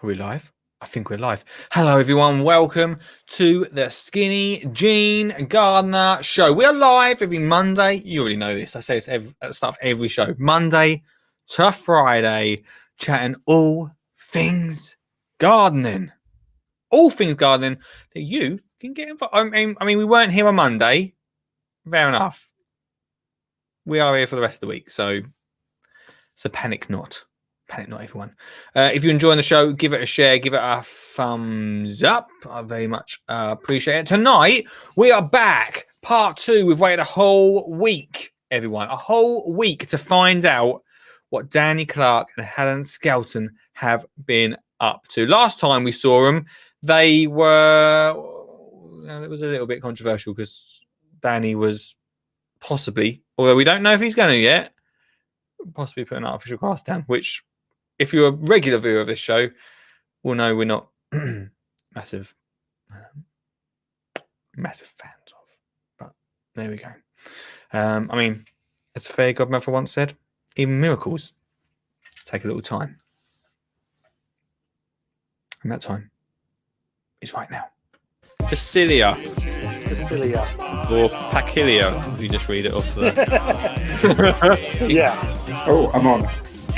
Are we live? I think we're live. Hello, everyone. Welcome to the Skinny Jean Gardener Show. We are live every Monday. You already know this. I say this at the start of every show. Monday to Friday, chatting all things gardening. All things gardening that you can get involved. I mean, we weren't here on Monday. Fair enough. We are here for the rest of the week, so panic not. Panic not, everyone. If you're enjoying the show, give it a share, give it a thumbs up. I very much appreciate it. Tonight, we are back. Part 2. We've waited a whole week, everyone. A whole week to find out what Danny Clark and Helen Skelton have been up to. Last time we saw them, they were... it was a little bit controversial because Danny was possibly, although we don't know if he's going to yet, possibly put an artificial grass down, which... if you're a regular viewer of this show, will know we're not massive fans of. But there we go. I mean, as a fairy godmother once said, even miracles take a little time. And that time is right now. Facilia. Or Pacilia, if you just read it off there. Yeah. Oh, I'm on.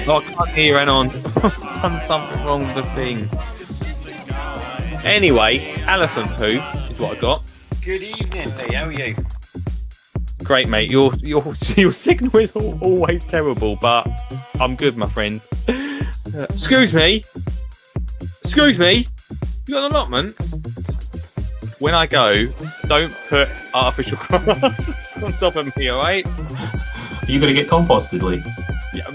Oh, I can't hear you, Anon. I've done something wrong with the thing. Anyway, elephant poo is what I got. Good evening, Lee. How are you? Great, mate. Your signal is always terrible, but I'm good, my friend. Excuse me. You got an allotment? When I go, don't put artificial grass on top of me, all right? You got to get composted, Lee. Yeah,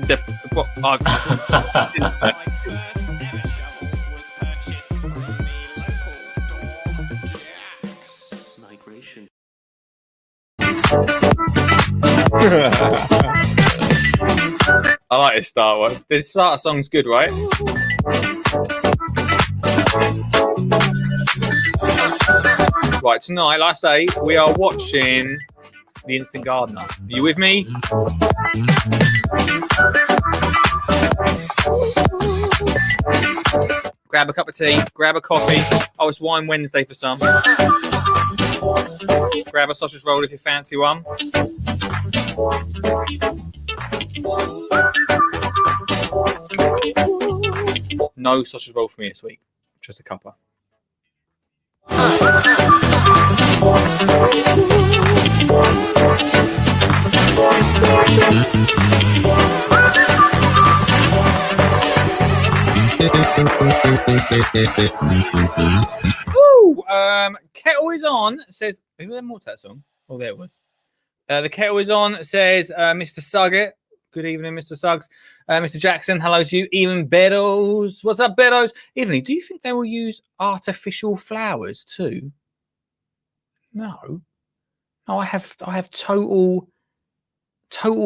Migration. I like this Star Wars. This start song's good, right? Right, tonight, like I say, we are watching The Instant Gardener. Are you with me? Grab a cup of tea, grab a coffee. Oh, it's Wine Wednesday for some. Grab a sausage roll if you fancy one. No sausage roll for me this week. Just a cuppa. Woo! Kettle is on. Says, who was more to that song? Oh, there it was. The kettle is on. Says Mr. Suggett. Good evening, Mr. Suggs. Mr. Jackson, hello to you. Evan Beddoes. What's up, Beddoes? Evelyn, do you think they will use artificial flowers too? No. No, I have total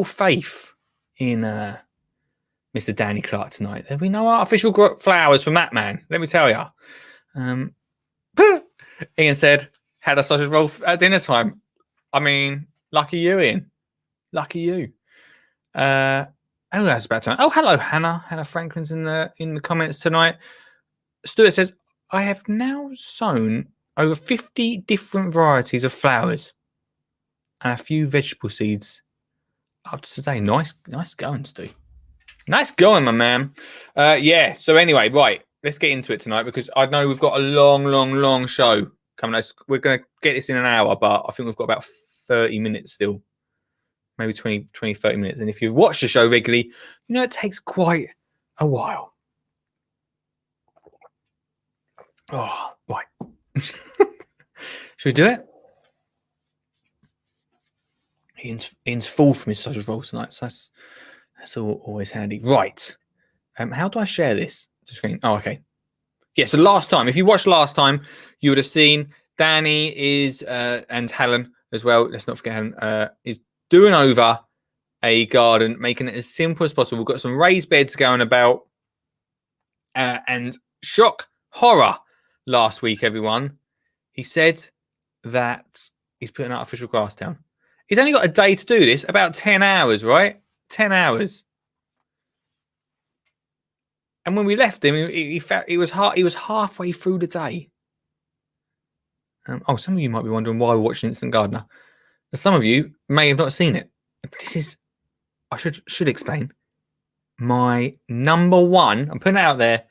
faith in Mr. Danny Clark tonight. There'll be no artificial flowers from that man. Let me tell you. Ian said, had a sausage roll at dinner time. I mean, lucky you, Ian. Lucky you. That's about time. Oh, hello, Hannah. Hannah Franklin's in the comments tonight. Stuart says, I have now sown over 50 different varieties of flowers and a few vegetable seeds up to today. Nice going, Stu. Nice going, my man. Yeah. So anyway, right. Let's get into it tonight because I know we've got a long show coming up. We're going to get this in an hour, but I think we've got about 30 minutes still. Maybe 20, 30 minutes. And if you've watched the show regularly, you know it takes quite a while. Oh, right. Should we do it? Ian's full from his sausage roll tonight, so that's always handy. Right. How do I share this? The screen. Oh, okay. Yeah, so last time, if you watched last time, you would have seen Danny is and Helen as well. Let's not forget Helen is doing over a garden, making it as simple as possible. We've got some raised beds going about. And shock horror last week, everyone. He said that he's putting artificial grass down. He's only got a day to do this, about 10 hours, right? 10 hours. And when we left him, he felt he was halfway through the day. Some of you might be wondering why we're watching Instant Gardener. Some of you may have not seen it. This is, I should explain, my number one. I'm putting it out there.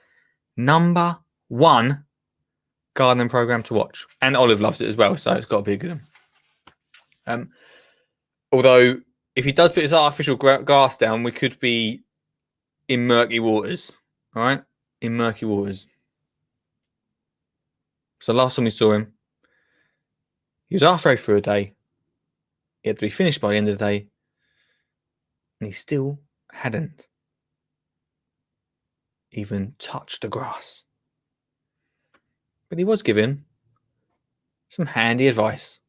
Number one gardening program to watch, and Olive loves it as well, so it's got to be a good one. Although if he does put his artificial grass down, we could be in murky waters. All right, in murky waters. So last time we saw him, he was halfway through a day. He had to be finished by the end of the day, and he still hadn't even touched the grass. But he was given some handy advice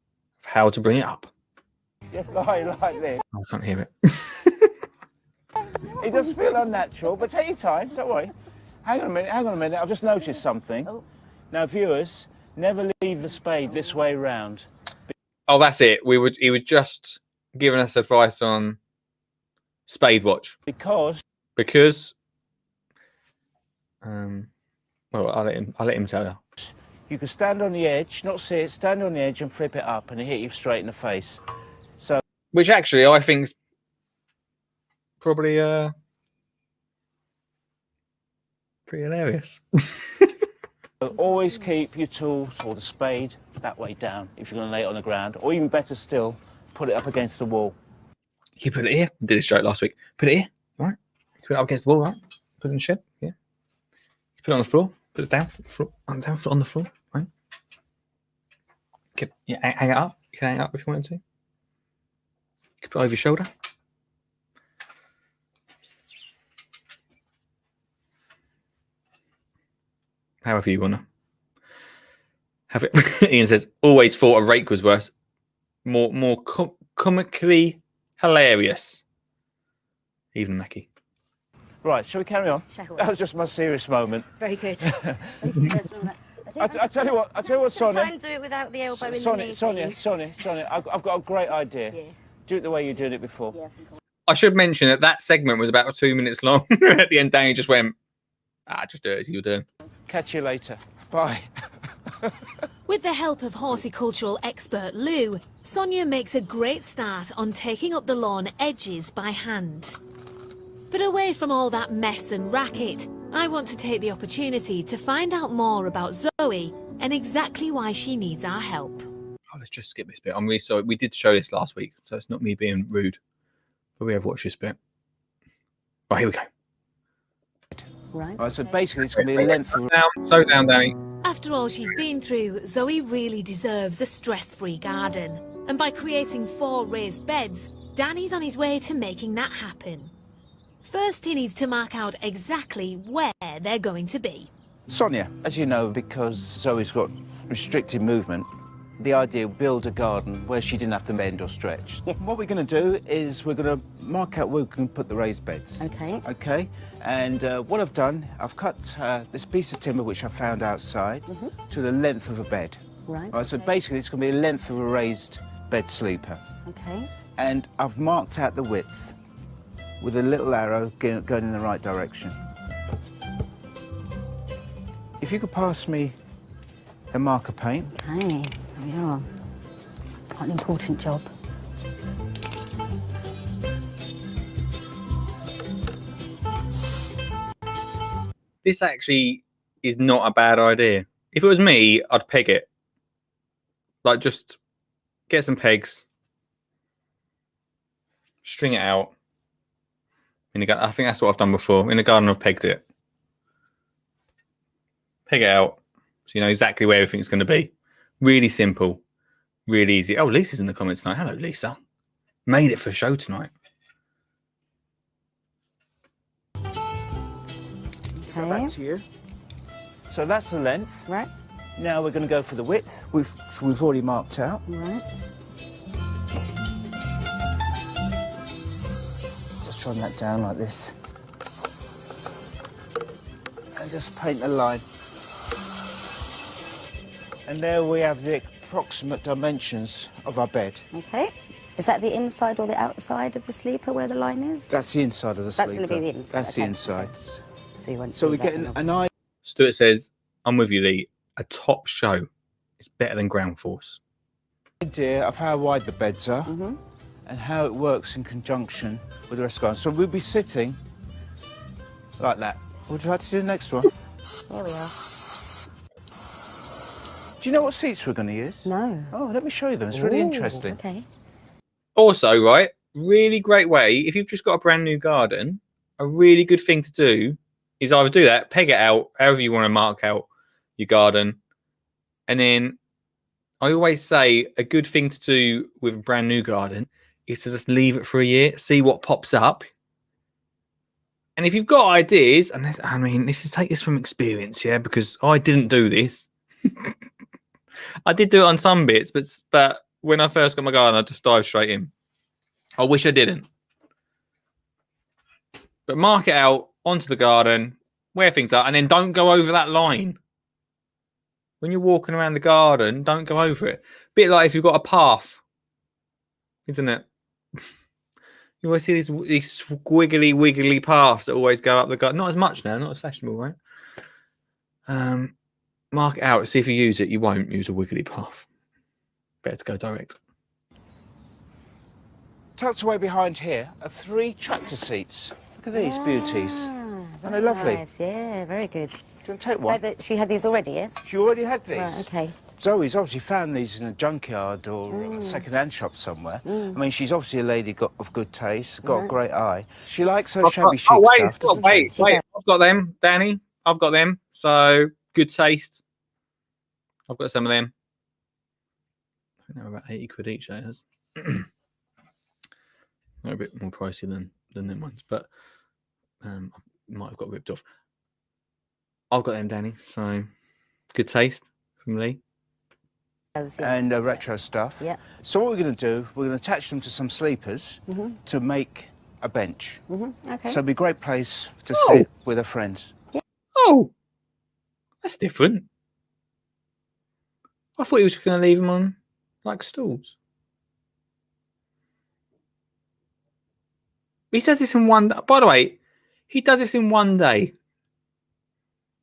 of how to bring it up. Just lie like this. I can't hear it. It does feel unnatural, but take your time, don't worry. Hang on a minute, I've just noticed something. Oh. Now, viewers, never leave the spade this way round. Oh, that's it. He would just giving us advice on spade watch. Because well, I'll let him tell you. you can stand on the edge, not see it, stand on the edge and flip it up and it hit you straight in the face. So, Which actually I think's probably pretty hilarious. always keep your tools or the spade that way down if you're going to lay it on the ground, or even better still, put it up against the wall. You put it here. I did this joke last week. Put it here, all right? You put it up against the wall, right? Put it in the shed, yeah. You put it on the floor. Put it down, on the floor, right? Hang it up. You can hang it up if you wanted to. You can put it over your shoulder. However you want to have it. Ian says, always thought a rake was worse. More comically hilarious. Even Mackie. Right, shall we carry on? Shall we? That was just my serious moment. Very good. I tell you what, Sonia. Try and do it without the elbow in the knee. Sonia, I've got a great idea. Yeah. Do it the way you did it before. Yeah, I should mention that segment was about 2 minutes long. At the end, Danny just went, just do it as you were doing. Catch you later. Bye. With the help of horticultural expert Lou, Sonia makes a great start on taking up the lawn edges by hand. But away from all that mess and racket, I want to take the opportunity to find out more about Zoe and exactly why she needs our help. Oh, let's just skip this bit. I'm really sorry. We did show this last week, so it's not me being rude. But we have watched this bit. Right, here we go. Right, so basically it's going to be a length of... Slow down, Danny. After all she's been through, Zoe really deserves a stress-free garden. And by creating 4 raised beds, Danny's on his way to making that happen. First, he needs to mark out exactly where they're going to be. Sonia, as you know, because Zoe's got restricted movement, the idea build a garden where she didn't have to bend or stretch. Yes. What we're going to do is we're going to mark out where we can put the raised beds. Okay. Okay. And what I've done, I've cut this piece of timber which I found outside to the length of a bed. Right. So basically it's going to be the length of a raised bed sleeper. Okay. And I've marked out the width with a little arrow going in the right direction. If you could pass me the marker paint. Okay, there we are. Quite an important job. This actually is not a bad idea. If it was me, I'd peg it. Like, just get some pegs, string it out. I think that's what I've done before. In the garden, I've pegged it. Peg it out so you know exactly where everything's going to be. Really simple, really easy. Oh, Lisa's in the comments tonight. Hello, Lisa. Made it for show tonight. Go back to you. So that's the length. Right. Now we're going to go for the width, which we've already marked out. Right. Just run that down like this. And just paint a line. And there we have the approximate dimensions of our bed. Okay. Is that the inside or the outside of the sleeper where the line is? That's the inside of the sleeper. That's going to be the inside. That's the okay. inside. So you won't So see we're that getting then, an obviously. Stuart says, I'm with you, Lee. A top show is better than Ground Force. idea of how wide the beds are and how it works in conjunction with the rest of the garden. So we'll be sitting like that. Would you like to do the next one? There we are. Do you know what seats we're going to use? No. Oh, let me show you them. It's really Ooh, interesting. Okay. Also, right, really great way, if you've just got a brand new garden, a really good thing to do is either do that, peg it out, however you want to mark out your garden. And then I always say a good thing to do with a brand new garden is to just leave it for a year, see what pops up. And if you've got ideas, and I mean, take this from experience, yeah, because I didn't do this. I did do it on some bits, but when I first got my garden, I just dived straight in. I wish I didn't. But mark it out onto the garden, where things are, and then don't go over that line. When you're walking around the garden, don't go over it. Bit like if you've got a path, isn't it? You always see these squiggly, wiggly paths that always go up the garden. Not as much now, not as fashionable, right? Mark it out. See if you use it. You won't use a wiggly path. Better to go direct. Tucked away behind here are 3 tractor seats. Look at these beauties. Aren't they lovely? Nice. Yeah, very good. Do you want to take one? She had these already, yes? She already had these. Right, okay. Zoe's obviously found these in a junkyard or a second-hand shop somewhere. I mean, she's obviously a lady of good taste, got a great eye. She likes her shabby chic stuff, doesn't wait. she? I've got them, Danny. I've got them. So, good taste. I've got some of them. I think they're about 80 quid each, those. They're a bit more pricey than them ones, but I might have got ripped off. I've got them, Danny. So, good taste from Lee. And retro stuff. Yeah. So what we're going to do, we're going to attach them to some sleepers to make a bench. Okay. So it'll be a great place to sit with her friends. Oh, that's different. I thought he was going to leave them on like stools. He does this in one day. By the way, he does this in one day.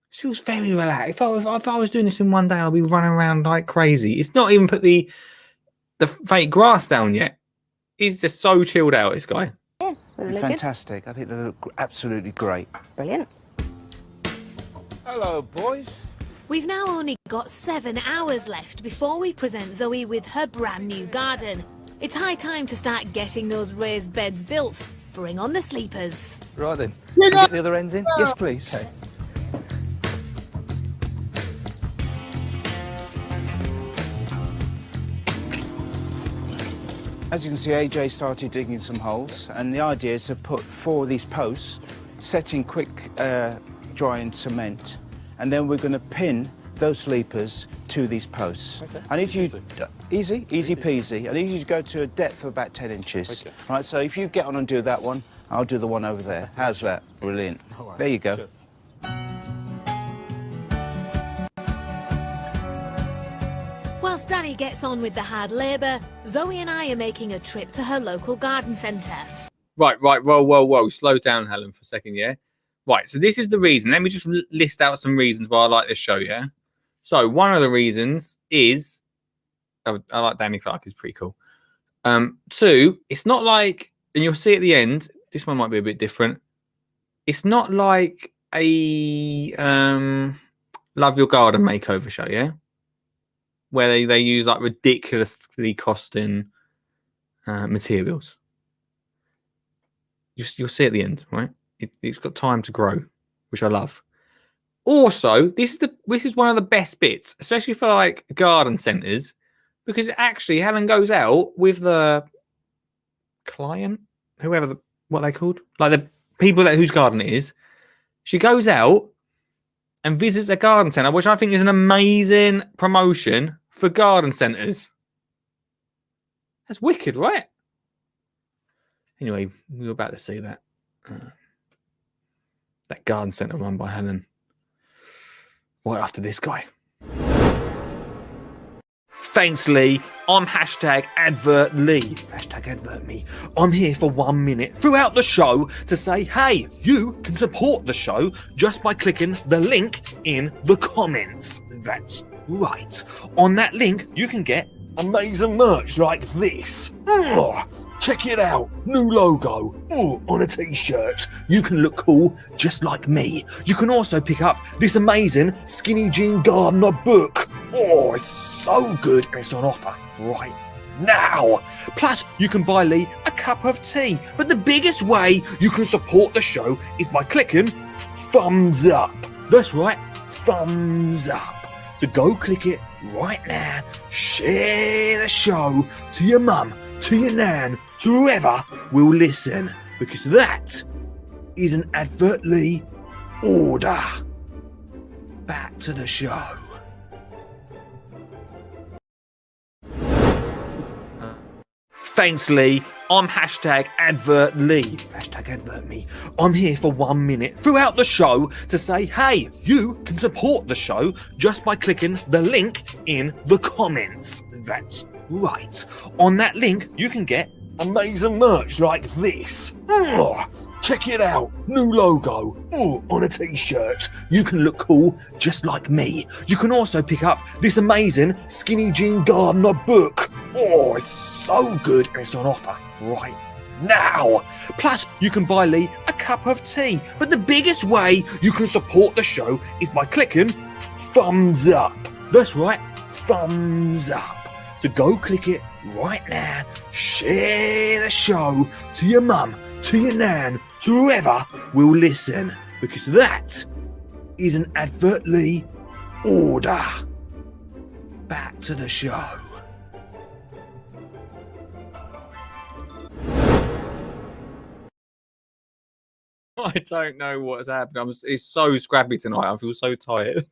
Feels very relaxed. If I was doing this in one day, I'd be running around like crazy. It's not even put the fake grass down yet. He's just so chilled out, this guy. Yeah, they look Fantastic. I think they look absolutely great. good. Brilliant. Hello, boys. We've now only got 7 hours left before we present Zoe with her brand new garden. It's high time to start getting those raised beds built. Bring on the sleepers. Right then. Can you get the other ends in? Yes, please. Okay. As you can see, AJ started digging some holes, and the idea is to put 4 of these posts set in quick drying cement, and then we're going to pin those sleepers to these posts. Okay. I need you, easy peasy. I need you to go to a depth of about 10 inches. Okay. Right, so if you get on and do that one, I'll do the one over there. How's that? Brilliant. There you go. Cheers. Whilst Danny gets on with the hard labour, Zoe and I are making a trip to her local garden centre. Right. Whoa. Slow down, Helen, for a second, yeah? Right, so this is the reason. Let me just list out some reasons why I like this show, yeah? So one of the reasons is, I like Danny Clark, he's pretty cool. 2, it's not like, and you'll see at the end, this one might be a bit different. It's not like a Love Your Garden makeover show, yeah? Where they use like ridiculously costing materials. You'll see at the end, right? It's got time to grow, which I love. Also, this is one of the best bits, especially for like garden centers, because actually Helen goes out with the client, what they called, like the people whose garden it is. She goes out and visits a garden center, which I think is an amazing promotion for garden centers. That's wicked, right? Anyway, we were about to see that. That garden centre run by Helen. Right after this guy. Thanks, Lee. I'm hashtag advert Lee. Hashtag advert me. I'm here for 1 minute throughout the show to say, hey, you can support the show just by clicking the link in the comments. That's right. On that link, you can get amazing merch like this. Check it out. New logo on a t-shirt. You can look cool just like me. You can also pick up this amazing Skinny Jean Gardener book. Oh, it's so good and it's on offer right now. Plus, you can buy Lee a cup of tea. But the biggest way you can support the show is by clicking thumbs up. That's right, thumbs up. So go click it right now. Share the show to your mum, to your nan, to whoever will listen, because that is an advertly order. Back to the show. Thanks, Lee. I'm hashtag advert Lee. Hashtag advert me. I'm here for 1 minute throughout the show to say, hey, you can support the show just by clicking the link in the comments. That's right. On that link, you can get amazing merch like this. Check it out. New logo on a t-shirt. You can look cool just like me. You can also pick up this amazing Skinny Jean Gardener book. Oh, it's so good and it's on offer right now. Plus, you can buy Lee a cup of tea. But the biggest way you can support the show is by clicking thumbs up. That's right, thumbs up. So go click it right now. Share the show to your mum, to your nan, to whoever will listen, because that is an advertly order. Back to the show. I don't know what's happened. It's so scrappy tonight. I feel so tired.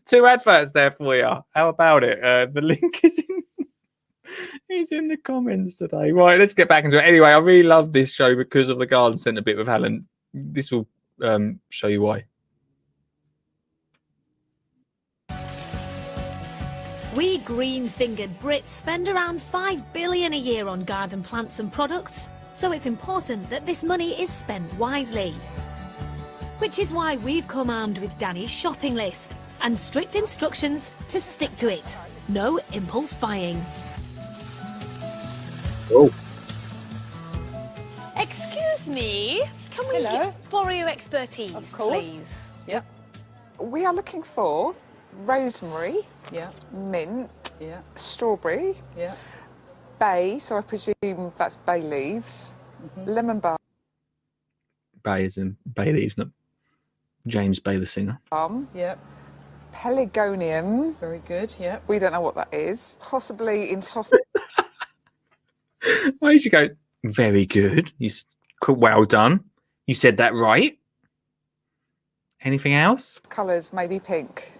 2 adverts there for you. How about it? The link is in the comments today. Right, let's get back into it. Anyway, I really love this show because of the garden centre bit with Helen. This will show you why. We green-fingered Brits spend around $5 billion a year on garden plants and products, so it's important that this money is spent wisely. Which is why we've come armed with Danny's shopping list and strict instructions to stick to it. No impulse buying. Oh. Excuse me, can we borrow your expertise, Of course. please? Yep. We are looking for rosemary, Yeah, mint, yeah, strawberry, yeah. bay, so I presume that's bay leaves, lemon Bay is in Bay Leaves, not James Bay the singer. balm, Yeah, pelargonium. very good. Yeah. We don't know what that is. Possibly in soft Why did you go, very good? Well done. You said that right. Anything else? colours, maybe pink.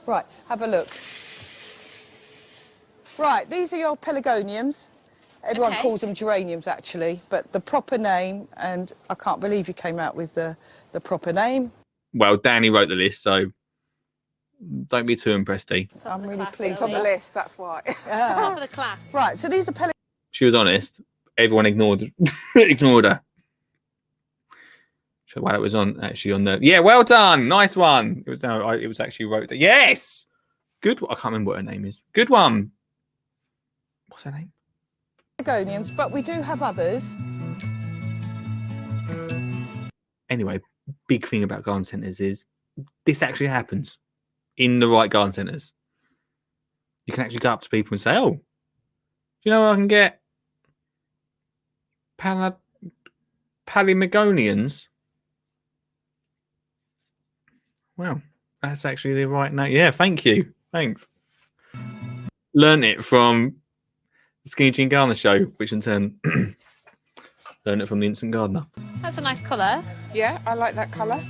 Right, have a look. Right, these are your pelargoniums. Everyone Okay. calls them geraniums, actually, but the proper name, and I can't believe you came out with the proper name. Well, Danny wrote the list, so don't be too impressed, Dee. I'm really pleased. It's on the list, that's why. Top of the class. Right, so these are She was honest. Everyone ignored ignored her. So while it was actually on the well done, nice one. It was actually wrote that. Yes, good. I can't remember what her name is. Good one. What's her name? pelargoniums, but we do have others. Anyway, big thing about garden centres is this actually happens in the right garden centres. You can actually go up to people and say, "Oh, do you know where I can get Palymagonians?" Well, that's actually the right name. Yeah, thank you. Thanks. Learned it from the Skinny Jean Gardener show, which in turn learned it from the Instant Gardener. That's a nice colour. Yeah, I like that colour.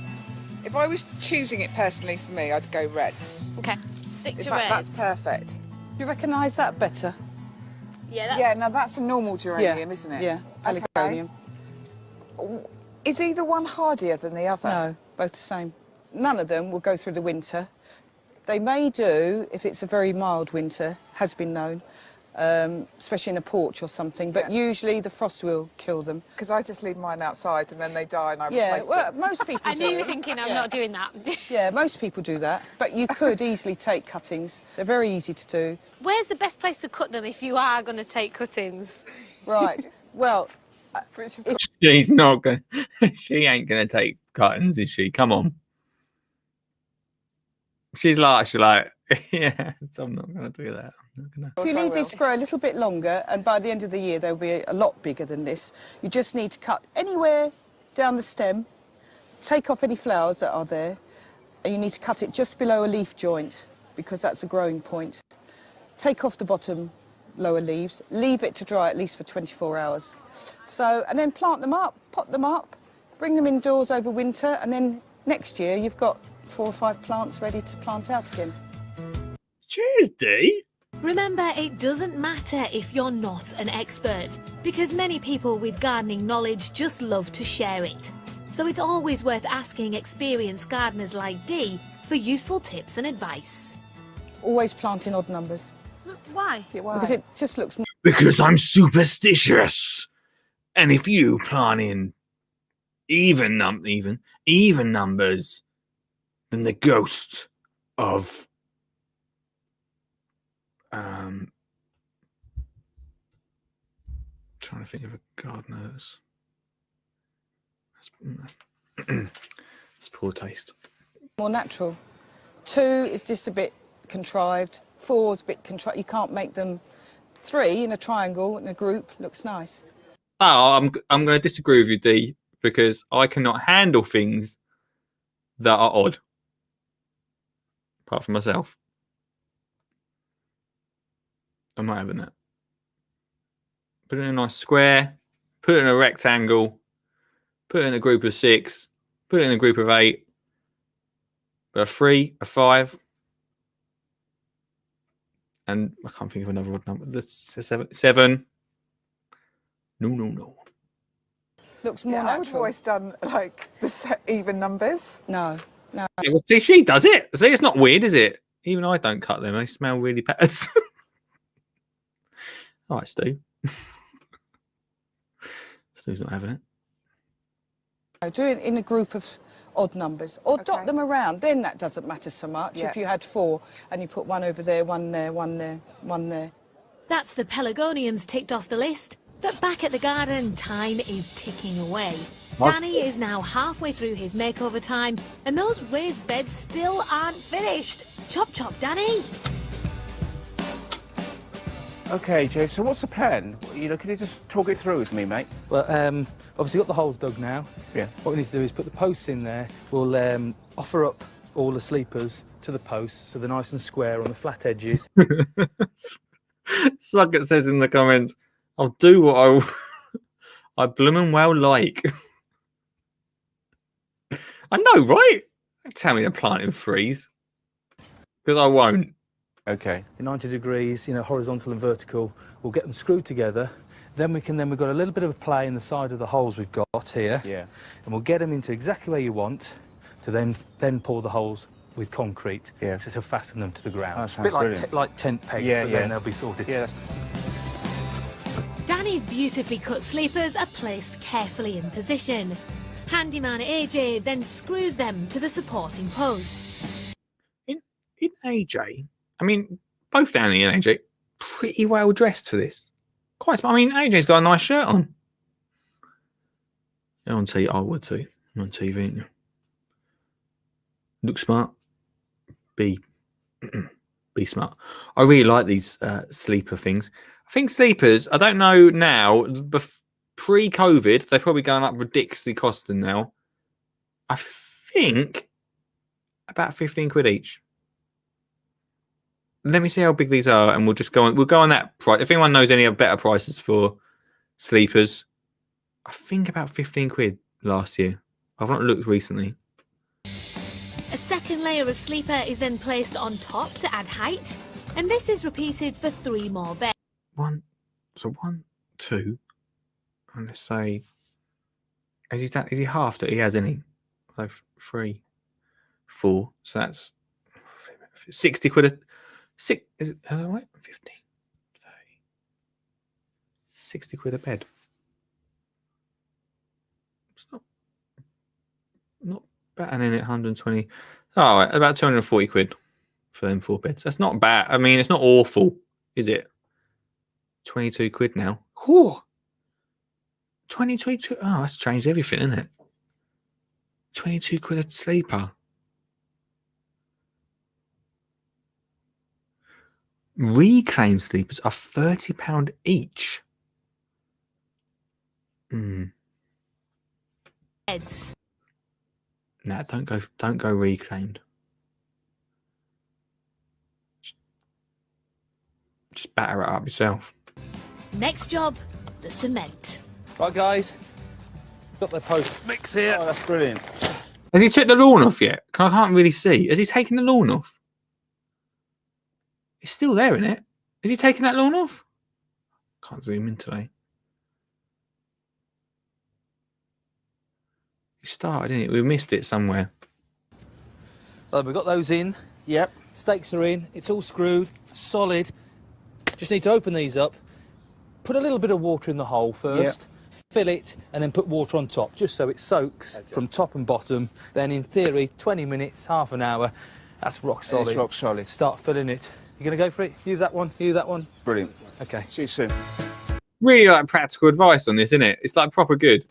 If I was choosing it personally for me, I'd go reds. Okay, stick In to fact, red. that's perfect. Do you recognise that better? Yeah, that's Yeah, now that's a normal geranium, isn't it? Yeah, Okay. pelargonium. Is either one hardier than the other? No, both the same. None of them will go through the winter. They may do if it's a very mild winter, has been known, especially in a porch or something, but usually the frost will kill them. Because I just leave mine outside and then they die and I Yeah, replace well, them. most people I do. knew you were thinking I'm not doing that. Yeah, most people do that, but you could easily take cuttings. They're very easy to do. Where's the best place to cut them if you are going to take cuttings? Right, well, She's not going. She ain't going to take cuttings, is she? Come on. She's like, yeah. So I'm not going to do that. I'm not gonna... if you leave these grow a little bit longer, and by the end of the year they'll be a lot bigger than this, you just need to cut anywhere down the stem, take off any flowers that are there, and you need to cut it just below a leaf joint, because that's a growing point. Take off the bottom lower leaves, leave it to dry at least for 24 hours. So, and then plant them up, pot them up, bring them indoors over winter, and then next year you've got 4 or 5 plants ready to plant out again. Cheers, Dee. Remember, it doesn't matter if you're not an expert, because many people with gardening knowledge just love to share it. So it's always worth asking experienced gardeners like Dee for useful tips and advice. Always plant in odd numbers, Why? because it just looks more Because I'm superstitious. And if you plant in even numbers, then the ghost of trying to think of a gardener it's poor taste. more natural. 2 is just a bit contrived, 4 is a bit contrived. You can't make them 3 in a triangle in a group. Looks nice. Oh, I'm going to disagree with you, Dee, because I cannot handle things that are odd. Apart from myself. I'm not having that. Put it in a nice square, put it in a rectangle, put it in a group of 6, put it in a group of 8, but a 3, a 5, and I can't think of another odd number. That's a 7. No. Looks more I would have natural. always done like the even numbers. No. Yeah, well, see, she does it. See, it's not weird, is it? Even I don't cut them. They smell really bad. All right, Stu. Stu's not having it. No, do it in a group of odd numbers, or dot Okay. them around. Then that doesn't matter so much. Yeah. If you had 4 and you put 1 over there, 1 there, 1 there, 1 there. That's the pelargoniums ticked off the list. But back at the garden, time is ticking away. Danny is now halfway through his makeover time, and those raised beds still aren't finished. Chop chop, Danny! Okay, Jay, so what's the plan? Can you just talk it through with me, mate? Well, obviously got the holes dug now. Yeah. What we need to do is put the posts in there. We'll offer up all the sleepers to the posts so they're nice and square on the flat edges. Slugget says in the comments, I'll do what I bloomin' well like. I know, right? Tell me to plant in 3s. Because I won't. Okay. 90 degrees, horizontal and vertical. We'll get them screwed together. Then we've got a little bit of a play in the side of the holes we've got here. Yeah. And we'll get them into exactly where you want to then pour the holes with concrete. Yeah. To fasten them to the ground. Oh, a sounds bit like, brilliant. like tent pegs, Yeah, but yeah. then they'll be sorted. Yeah. Danny's beautifully cut sleepers are placed carefully in position. Handyman AJ then screws them to the supporting posts. In AJ, I mean, both Danny and AJ, pretty well dressed for this. Quite smart. I mean, AJ's got a nice shirt on. Yeah, on TV, I would too. On TV, ain't you? Look smart. Be smart. I really like these sleeper things. I think sleepers, I don't know now, pre-COVID, they're probably going up ridiculously costing now. I think about 15 quid each. Let me see how big these are, and we'll go on that price. If anyone knows any of better prices for sleepers, I think about 15 quid last year. I've not looked recently. A second layer of sleeper is then placed on top to add height, and this is repeated for 3 more beds. 1, 2, and let's say, is he halved it? He has, isn't he? So 3, 4, so that's 60 quid a six is it right? 15, 30, 60 quid a bed. It's not bad. And then 120. Oh, right, about 240 quid for them 4 beds. That's not bad. I mean, it's not awful, is it? 22 quid now. Whew. 22. Oh, that's changed everything, isn't it? 22 quid a sleeper. Reclaim sleepers are £30 each. Beds. No, don't go reclaimed. Just batter it up yourself. Next job, the cement. Right, guys. Got the post mix here. Oh, that's brilliant. Has he took the lawn off yet? I can't really see. Has he taken the lawn off? It's still there, isn't it? Is he taking that lawn off? Can't zoom in today. He started, didn't it? We missed it somewhere. Well, we've got those in. Yep. Stakes are in. It's all screwed, solid. Just need to open these up. Put a little bit of water in the hole first. Fill it, and then put water on top, just so it soaks from top and bottom. Then, in theory, 20 minutes, half an hour. That's rock solid. It's rock solid. Start filling it. You going to go for it? You that one? You that one? Brilliant. Okay. See you soon. Really like practical advice on this, isn't it? It's like proper good.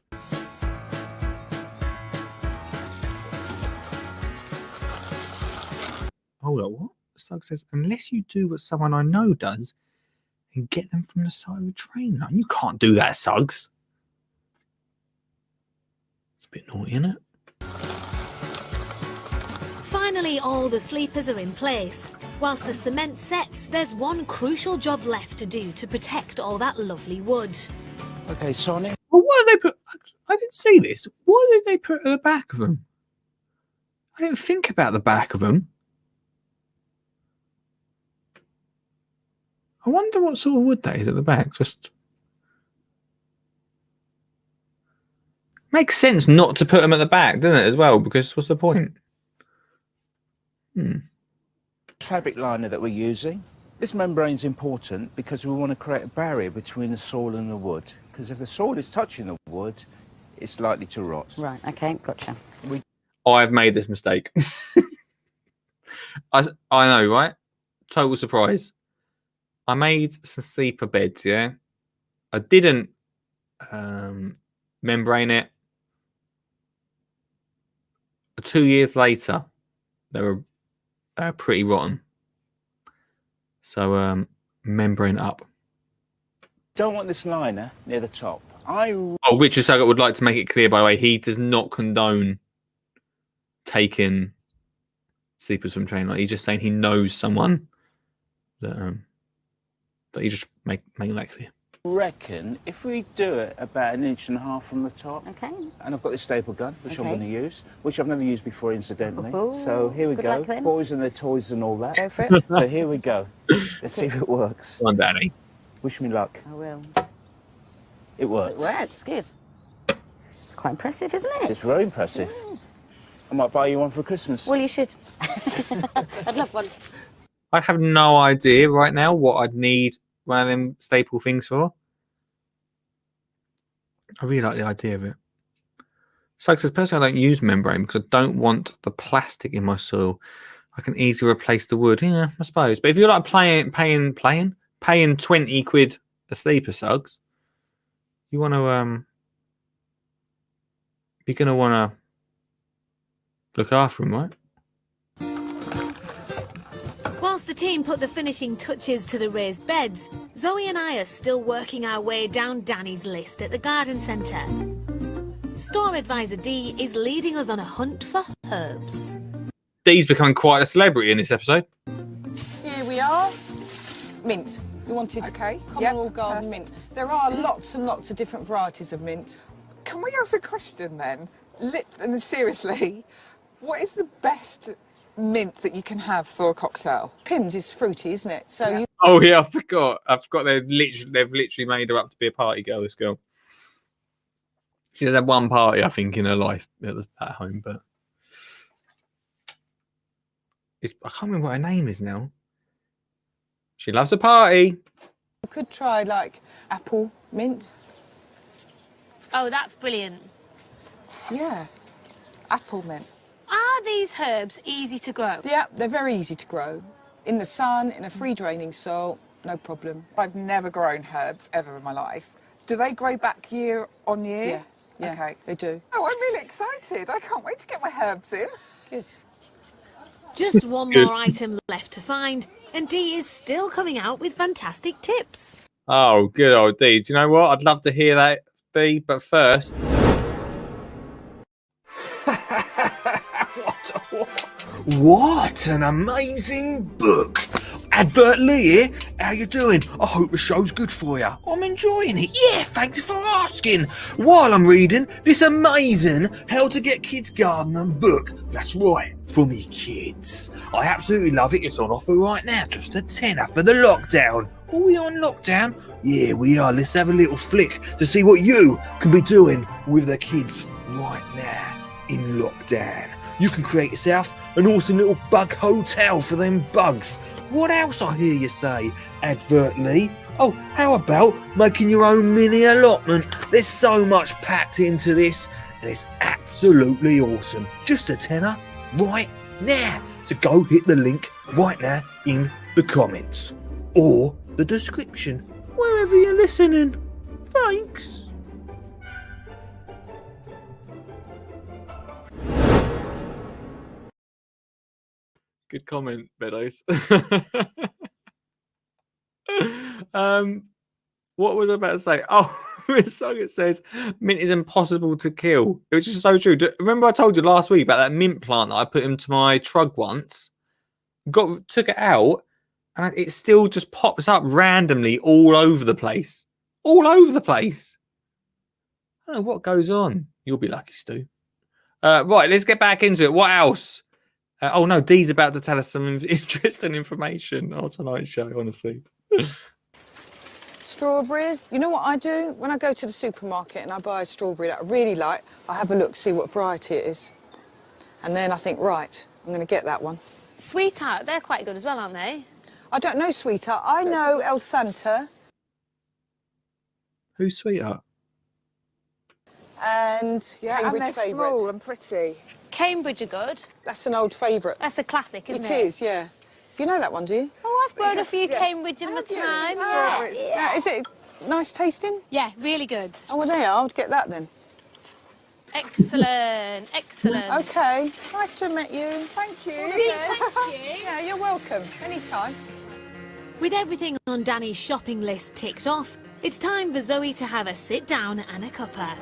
Hold on, what? Sugg says, unless you do what someone I know does and get them from the side of the train line. You can't do that, Suggs. It's a bit naughty, isn't it? Finally, all the sleepers are in place. Whilst the cement sets, there's one crucial job left to do to protect all that lovely wood. Okay, Sonny. Well, what did they put? I didn't see this. What did they put at the back of them? I didn't think about the back of them. I wonder what sort of wood that is at the back. Just makes sense not to put them at the back, doesn't it, as well? Because what's the point? Fabric liner that we're using. This membrane is important because we want to create a barrier between the soil and the wood. Because if the soil is touching the wood, it's likely to rot. Right, okay, gotcha. I've made this mistake. I know, right? Total surprise. I made some sleeper beds, yeah? I didn't membrane it. 2 years later, they were pretty rotten. So membrane up. Don't want this liner near the top. Richard Saggart would like to make it clear, by the way, he does not condone taking sleepers from train line. He's just saying he knows someone that you just make that clear. Reckon if we do it about 1.5 inches from the top. Okay. And I've got this staple gun, which I'm Okay. going to use, which I've never used before, incidentally. Ooh, so here we good go. luck then. Boys and their toys and all that. Go for it. So here we go. Let's see if it works. Come on, Danny. Wish me luck. I will. It works. It works, good. It's quite impressive, isn't it? It's very impressive. I might buy you one for Christmas. Well, you should. I'd love one. I have no idea right now what I'd need one of them staple things for. I really like the idea of it. So, because personally, I don't use membrane because I don't want the plastic in my soil. I can easily replace the wood. Yeah, I suppose. But if you're like paying 20 quid a sleeper, Suggs, you want to you're gonna want to look after them, right? Whilst the team put the finishing touches to the raised beds, Zoe and I are still working our way down Danny's list at the garden centre. Store advisor Dee is leading us on a hunt for herbs. Dee's becoming quite a celebrity in this episode. Here we are. Mint. We wanted common garden mint. There are lots and lots of different varieties of mint. Can we ask a question then? And seriously, what is the best mint that you can have for a cocktail? Pimm's is fruity, isn't it? So Yeah. Oh yeah, I forgot. They've literally made her up to be a party girl. This girl. She has had one party, I think, in her life at home, but I can't remember what her name is now. She loves a party. You could try like apple mint. Oh, that's brilliant. Yeah. Apple mint. Are these herbs easy to grow? Yeah, they're very easy to grow. In the sun, in a free draining soil, no problem. I've never grown herbs ever in my life. Do they grow back year on year? Yeah, Okay. they do. Oh, I'm really excited. I can't wait to get my herbs in. Good. Just one more item left to find, and Dee is still coming out with fantastic tips. Oh, good old Dee. Do you know what? I'd love to hear that, Dee, but first. What an amazing book! Advert Lee here. How you doing? I hope the show's good for you. I'm enjoying it. Yeah, thanks for asking. While I'm reading this amazing How to Get Kids Gardening book. That's right, for me kids. I absolutely love it. It's on offer right now. Just a tenner for the lockdown. Are we on lockdown? Yeah, we are. Let's have a little flick to see what you can be doing with the kids right now in lockdown. You can create yourself an awesome little bug hotel for them bugs. What else I hear you say, advertly? Oh, how about making your own mini allotment? There's so much packed into this, and it's absolutely awesome. Just a tenner right now. So go hit the link right now in the comments or the description, wherever you're listening. Thanks. Good comment, Meadows. What was I about to say? Oh, this song, it says mint is impossible to kill, which is so true. Remember I told you last week about that mint plant that I put into my trug once? Took it out, and it still just pops up randomly all over the place. All over the place. I don't know what goes on. You'll be lucky, Stu. Right, let's get back into it. What else? Oh no, Dee's about to tell us some interesting information on tonight's show, honestly. Strawberries. You know what I do? When I go to the supermarket and I buy a strawberry that I really like, I have a look, see what variety it is. And then I think, right, I'm going to get that one. Sweetheart, they're quite good as well, aren't they? I don't know Sweetheart. I know El Santa. Who's Sweetheart? And Yeah, Cambridge and they're favourite. small and pretty. Cambridge are good. That's an old favourite. That's a classic, isn't it? It is, yeah. You know that one, do you? Oh, I've grown a few Yeah. Cambridge in my Have you? time. Strawberries. Yeah, is it nice tasting? Yeah, really good. Oh, well, there, I'll get that then. Excellent, excellent. Okay, nice to have met you. Thank you. Thank you. Yeah, you're welcome. Anytime. With everything on Danny's shopping list ticked off, it's time for Zoe to have a sit down and a cuppa.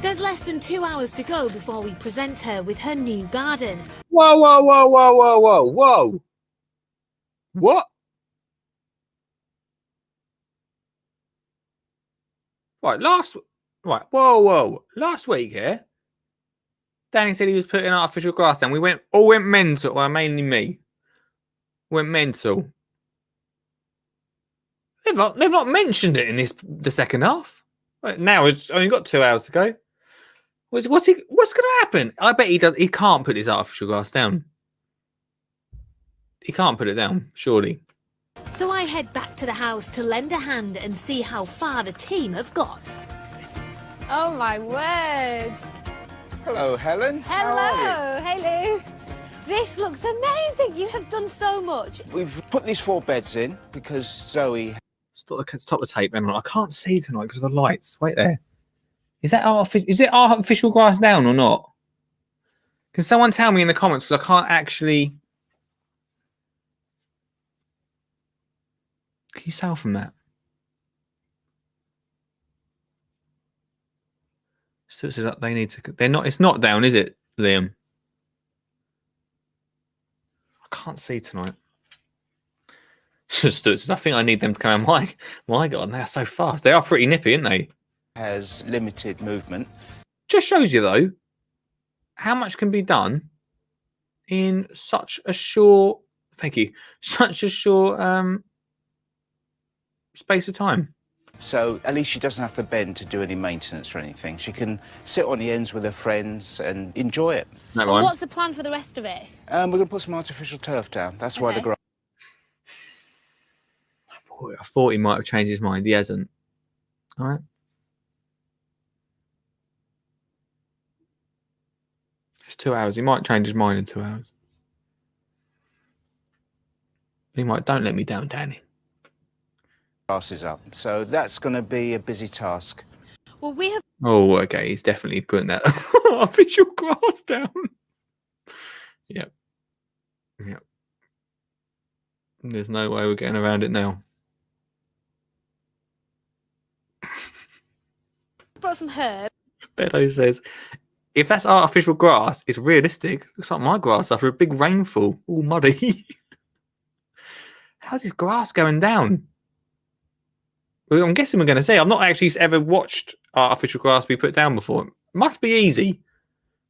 There's less than 2 hours to go before we present her with her new garden. Whoa, whoa, whoa, whoa, whoa, whoa, whoa. What? Right, whoa, whoa. Last week, yeah? Danny said he was putting artificial grass down. We went mental. Well, mainly me. Went mental. They've not mentioned it in the second half. Right, now it's only got 2 hours to go. What's going to happen? I bet he can't put his artificial grass down. He can't put it down, surely. So I head back to the house to lend a hand and see how far the team have got. Oh my word. Hello, Helen. How are Hello. Hey, Lou. This looks amazing. You have done so much. you? We've put these 4 beds in because Zoe. Stop the tape, Emma. I can't see tonight because of the lights. Wait there. Is it artificial grass down or not? Can someone tell me in the comments, because I can't actually... Can you tell from that? Still says that they need to... They're not... It's not down, is it, Liam? I can't see tonight. Stuart says, I think I need them to come out. My God, they're so fast. They are pretty nippy, aren't they? Has limited movement. Just shows you, though, how much can be done in such a short... Thank you. Such a short space of time. So at least she doesn't have to bend to do any maintenance or anything. She can sit on the ends with her friends and enjoy it. No Well, mind. what's the plan for the rest of it? We're going to put some artificial turf down. That's why the Okay. grass. I thought he might have changed his mind. He hasn't. All right. It's 2 hours. He might change his mind in 2 hours. He might. Don't let me down, Danny. Grass is up. So that's going to be a busy task. Well, we have Oh, okay. He's definitely putting that artificial grass down. Yep. Yep. There's no way we're getting around it now. brought some herbs. Beto says, if that's artificial grass, it's realistic. Looks like my grass after a big rainfall, all muddy. How's his grass going down? Well, I'm guessing we're going to say I've not actually ever watched artificial grass be put down before. It must be easy.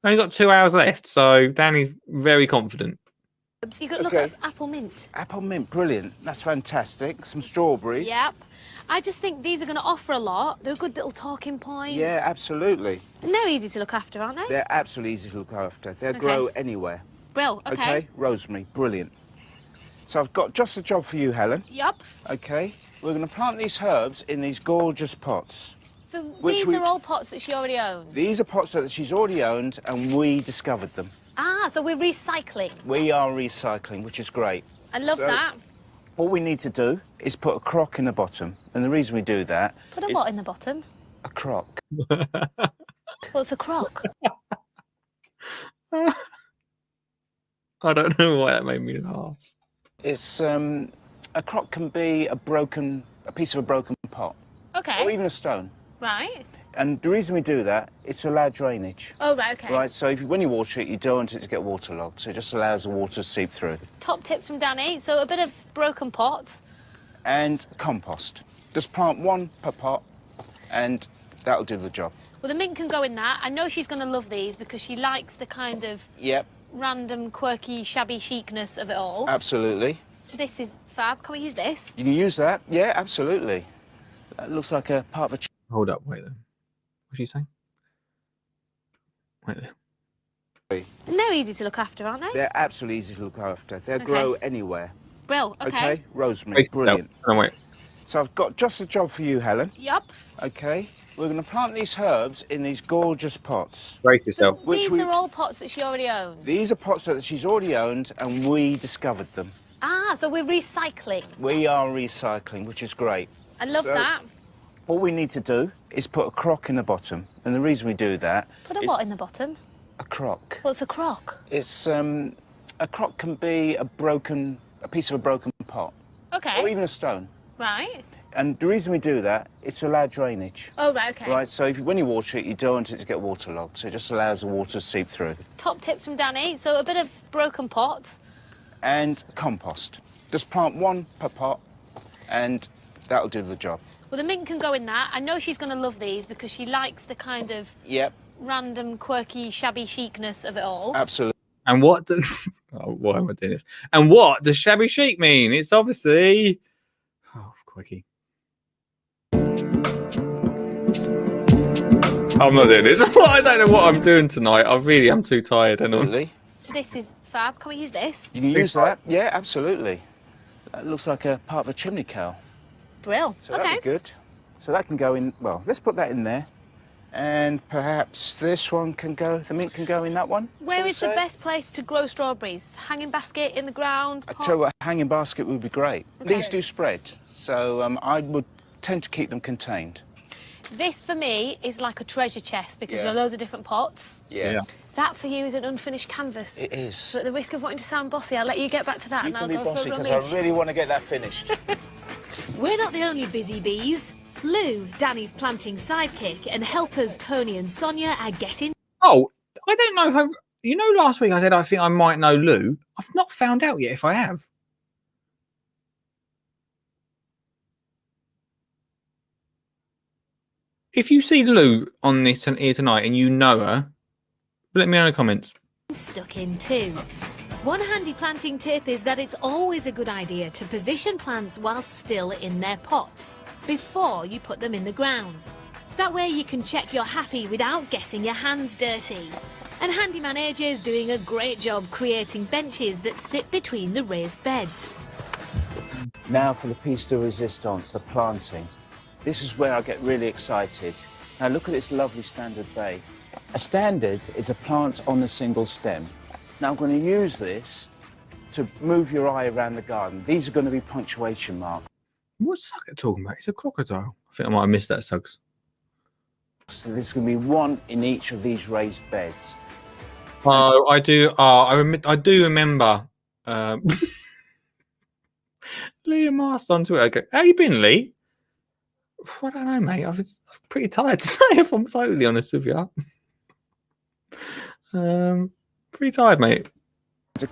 Only got 2 hours left, so Danny's very confident. You could look Okay. at apple mint. Apple mint, brilliant. That's fantastic. Some strawberries. Yep. I just think these are going to offer a lot. They're a good little talking point. Yeah, absolutely. And they're easy to look after, aren't they? They're absolutely easy to look after. They'll Okay. grow anywhere. Brill, okay. Rosemary, brilliant. So I've got just a job for you, Helen. Yup. Okay, we're going to plant these herbs in these gorgeous pots. So Which these we- are all pots that she already owns? These are pots that she's already owned, and we discovered them. Ah, so we're recycling. We are recycling, which is great. I love So- that. All we need to do is put a crock in the bottom, and the reason we do that Put a is what in the bottom? a crock. Well, it's a crock. I don't know why that made me laugh. It's a crock can be a piece of a broken pot, or Okay. even a stone. Right. And the reason we do that is to allow drainage. Oh, right, okay. Right, so when you water it, you don't want it to get waterlogged, so it just allows the water to seep through. Top tips from Danny. So a bit of broken pots. And compost. Just plant one per pot, and that'll do the job. Well, the mint can go in that. I know she's going to love these because she likes the kind of Yep, random, quirky, shabby chicness of it all. absolutely. This is fab. Can we use this? You can use that. Yeah, absolutely. That looks like a part of a Hold up, wait there. What's she saying? Wait there. And they're easy to look after, aren't they? They're absolutely easy to look after. They'll Okay. grow anywhere. Brill, okay. Rosemary, brilliant. No, wait. So I've got just a job for you, Helen. Yup. Okay, we're going to plant these herbs in these gorgeous pots. Brace yourself. Which These we- are all pots that she already owns. These are pots that she's already owned, and we discovered them. Ah, so we're recycling. We are recycling, which is great. I love So- that. All we need to do is put a crock in the bottom, and the reason we do that Put a is what in the bottom? a crock. Well, it's a crock. It's a crock can be a piece of a broken pot, or Okay. even a stone. Right. And the reason we do that is to allow drainage. Oh, right, okay. Right, so when you water it, you don't want it to get waterlogged, so it just allows the water to seep through. Top tips from Danny. So a bit of broken pots. And compost. Just plant one per pot, and that'll do the job. Well, the mint can go in that. I know she's going to love these because she likes the kind of Yep, random, quirky, shabby chicness of it all. absolutely. And what? Oh, why am I doing this? And what does shabby chic mean? It's obviously. Oh, quickie. I'm not doing this. I don't know what I'm doing tonight. I really am too tired. And Absolutely. This is fab. Can we use this? You can use that. Yeah, absolutely. That looks like a part of a chimney cowl. Brill. So Okay. that'd be good. So that can go in, well, let's put that in there. And perhaps this one can go, the mint can go in that one. Where shall we is the say? best place to grow strawberries? Hanging basket in the ground? I pot? tell you what, a hanging basket would be great. Okay. These do spread, so I would tend to keep them contained. This for me is like a treasure chest because Yeah. there are loads of different pots. Yeah. That for you is an unfinished canvas. It is. So at the risk of wanting to sound bossy, I'll let you get back to that You and can I'll be go bossy for a because rummage. I really want to get that finished. We're not the only busy bees. Lou, Danny's planting sidekick, and helpers Tony and Sonia are getting. oh, I don't know if I've. You know, last week I said I think I might know Lou. I've not found out yet if I have. If you see Lou on this here tonight and you know her, let me know in the comments. Stuck in too. One handy planting tip is that it's always a good idea to position plants while still in their pots. before you put them in the ground. That way you can check you're happy without getting your hands dirty. And Handyman AJ is doing a great job creating benches that sit between the raised beds. Now for the piece de resistance, the planting. This is where I get really excited. Now look at this lovely standard bay. A standard is a plant on a single stem. Now I'm going to use this to move your eye around the garden. These are going to be punctuation marks. What's Sugget talking about? It's a crocodile. I think I might have missed that, Suggs. So there's going to be one in each of these raised beds. Oh, I do. I do remember. Liam asked on Twitter, go, "How you been, Lee?" I don't know, mate. I'm pretty tired today, if I'm totally honest with you. Pretty tired, mate.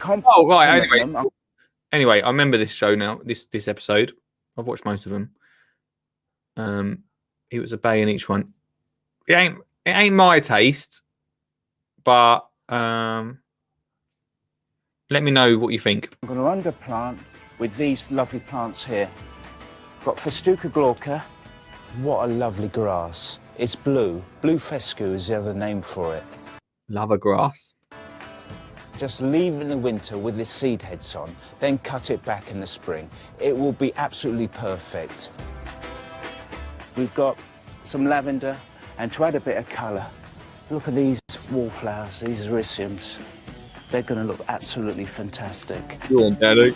Oh, right. Anyway, I remember this show now. This episode, I've watched most of them. It was a bay in each one. It ain't my taste, but let me know what you think. I'm going to underplant with these lovely plants here. Got Festuca glauca. What a lovely grass. It's blue. Blue fescue is the other name for it. Love a grass. Just leave it in the winter with the seed heads on, then cut it back in the spring. It will be absolutely perfect. We've got some lavender, and to add a bit of colour, look at these wallflowers, these ericiums. They're going to look absolutely fantastic. Go on, Daddy.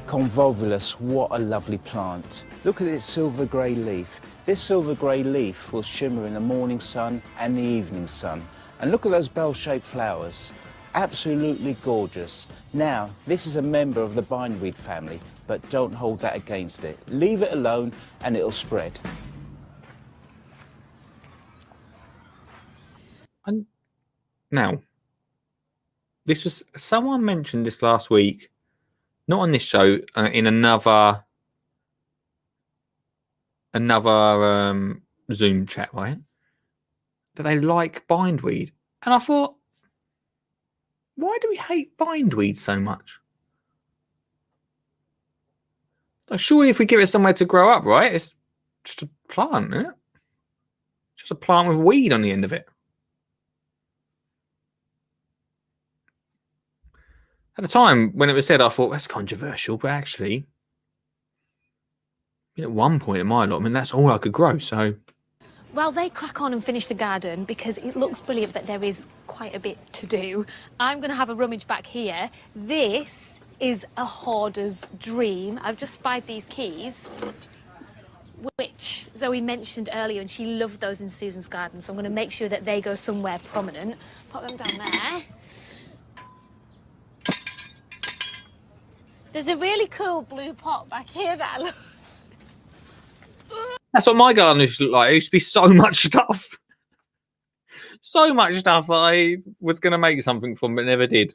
Convolvulus, what a lovely plant. Look at this silver grey leaf. This silver grey leaf will shimmer in the morning sun and the evening sun. And look at those bell-shaped flowers. Absolutely gorgeous. Now, this is a member of the bindweed family, but don't hold that against it. Leave it alone and it'll spread. And now, this was someone mentioned this last week, not on this show, in another Zoom chat, right? That they like bindweed, and I thought, why do we hate bindweed so much? Like, surely, if we give it somewhere to grow up, right? It's just a plant, isn't it? Just a plant with weed on the end of it. At the time when it was said, I thought that's controversial, but actually, at one point in my allotment, that's all I could grow. So, While they crack on and finish the garden, because it looks brilliant, but there is quite a bit to do, I'm going to have a rummage back here. This is a hoarder's dream. I've just spied these keys, which Zoe mentioned earlier, and she loved those in Susan's garden, so I'm going to make sure that they go somewhere prominent. Put them down there. There's a really cool blue pot back here that I love. That's what my garden used to look like. It used to be so much stuff. So much stuff that I was going to make something from, but never did.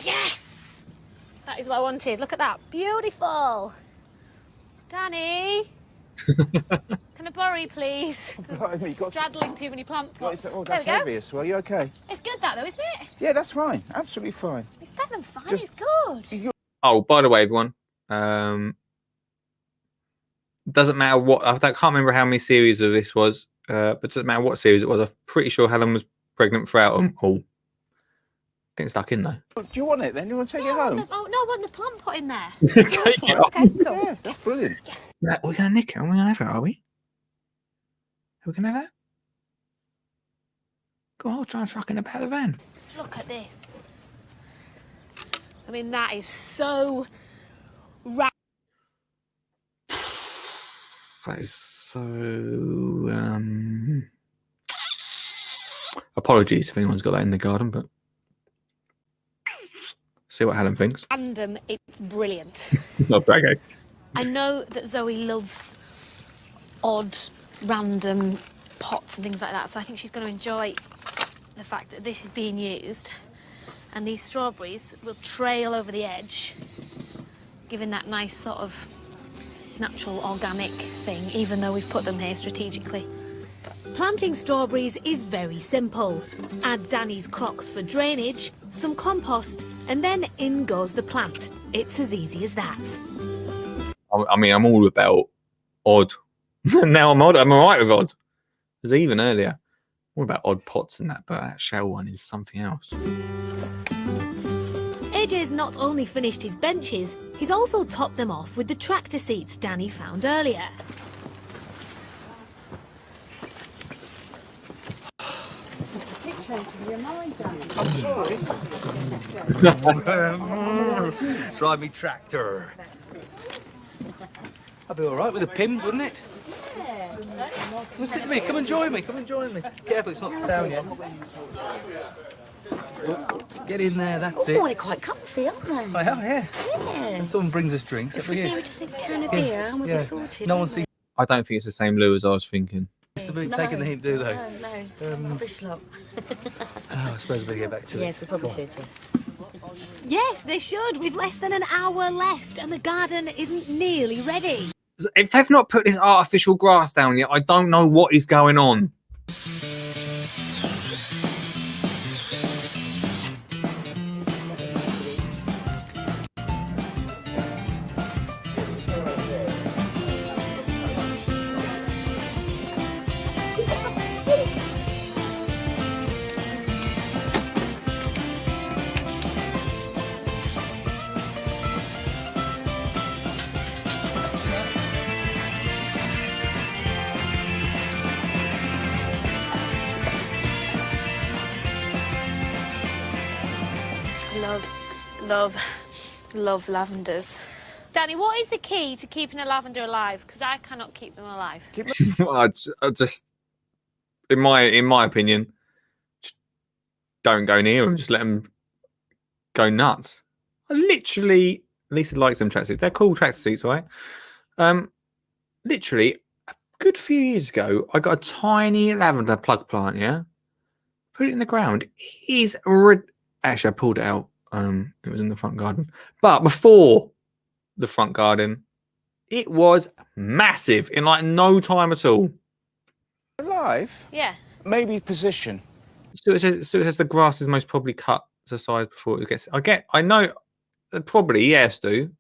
Yes! That is what I wanted. Look at that. Beautiful. Danny. Can I borrow you, please? Blimey, you got straddling too many plant pots. Oh, that's there we go. obvious. Well, you okay? It's good that though, isn't it? Yeah, that's fine. Absolutely fine. It's better than fine. Just- It's good. Oh, by the way, everyone, doesn't matter what, I can't remember how many series of this was, but it doesn't matter what series it was. I'm pretty sure Helen was pregnant throughout them all. Getting stuck in though. Do you want it then? You want to take it home? Oh no, I want the plant pot in there. Take it off. Okay, cool. Yeah, that's brilliant. Yes. We're going to nick it. Are we going to have it, are we? Are we going to have it? Go on, I'll try and truck in the back of the van. Look at this. I mean, that is so That is so... Apologies if anyone's got that in the garden, but... See what Helen thinks. random. It's brilliant. Not bragging. I know that Zoe loves odd, random pots and things like that, so I think she's going to enjoy the fact that this is being used. And these strawberries will trail over the edge, giving that nice sort of natural organic thing, even though we've put them here strategically. Planting strawberries is very simple. Add Danny's crocks for drainage, some compost, and then in goes the plant. It's as easy as that. I mean, I'm all about odd. Now I'm odd. I'm all right with odd. There's even earlier. All about odd pots and that, but that shell one is something else. AJ's not only finished his benches, he's also topped them off with the tractor seats Danny found earlier. Drive me tractor. I'd be all right with the Pims, wouldn't it? Come sit with me. Come and join me. Come and join me. Careful, it's not down yet. Get in there. That's it. Oh, they're quite comfy, aren't they? I am, yeah. Yeah. Someone brings us drinks. If we here, we just need a can of beer and we'll be sorted. No one seems I don't think it's the same loo as I was thinking. to be taking the hint, do they? No. Rubbish lot. Oh, I suppose we'll get back to it. Yes, we probably should, yes. Yes, they should, with less than an hour left, and the garden isn't nearly ready. If they've not put this artificial grass down yet, I don't know what is going on. Love lavenders. Danny, what is the key to keeping a lavender alive? Because I cannot keep them alive. I just, in my opinion, just don't go near them. Just let them go nuts. I literally, Lisa likes them tractor seats. They're cool tractor seats, right? Literally, a good few years ago, I got a tiny lavender plug plant. Yeah, put it in the ground. It is actually, I pulled it out. It was in the front garden, but before the front garden, it was massive in like no time at all. Alive? Yeah. Maybe position. So it says the grass is most probably cut to the size before it gets. I know, probably yes, do.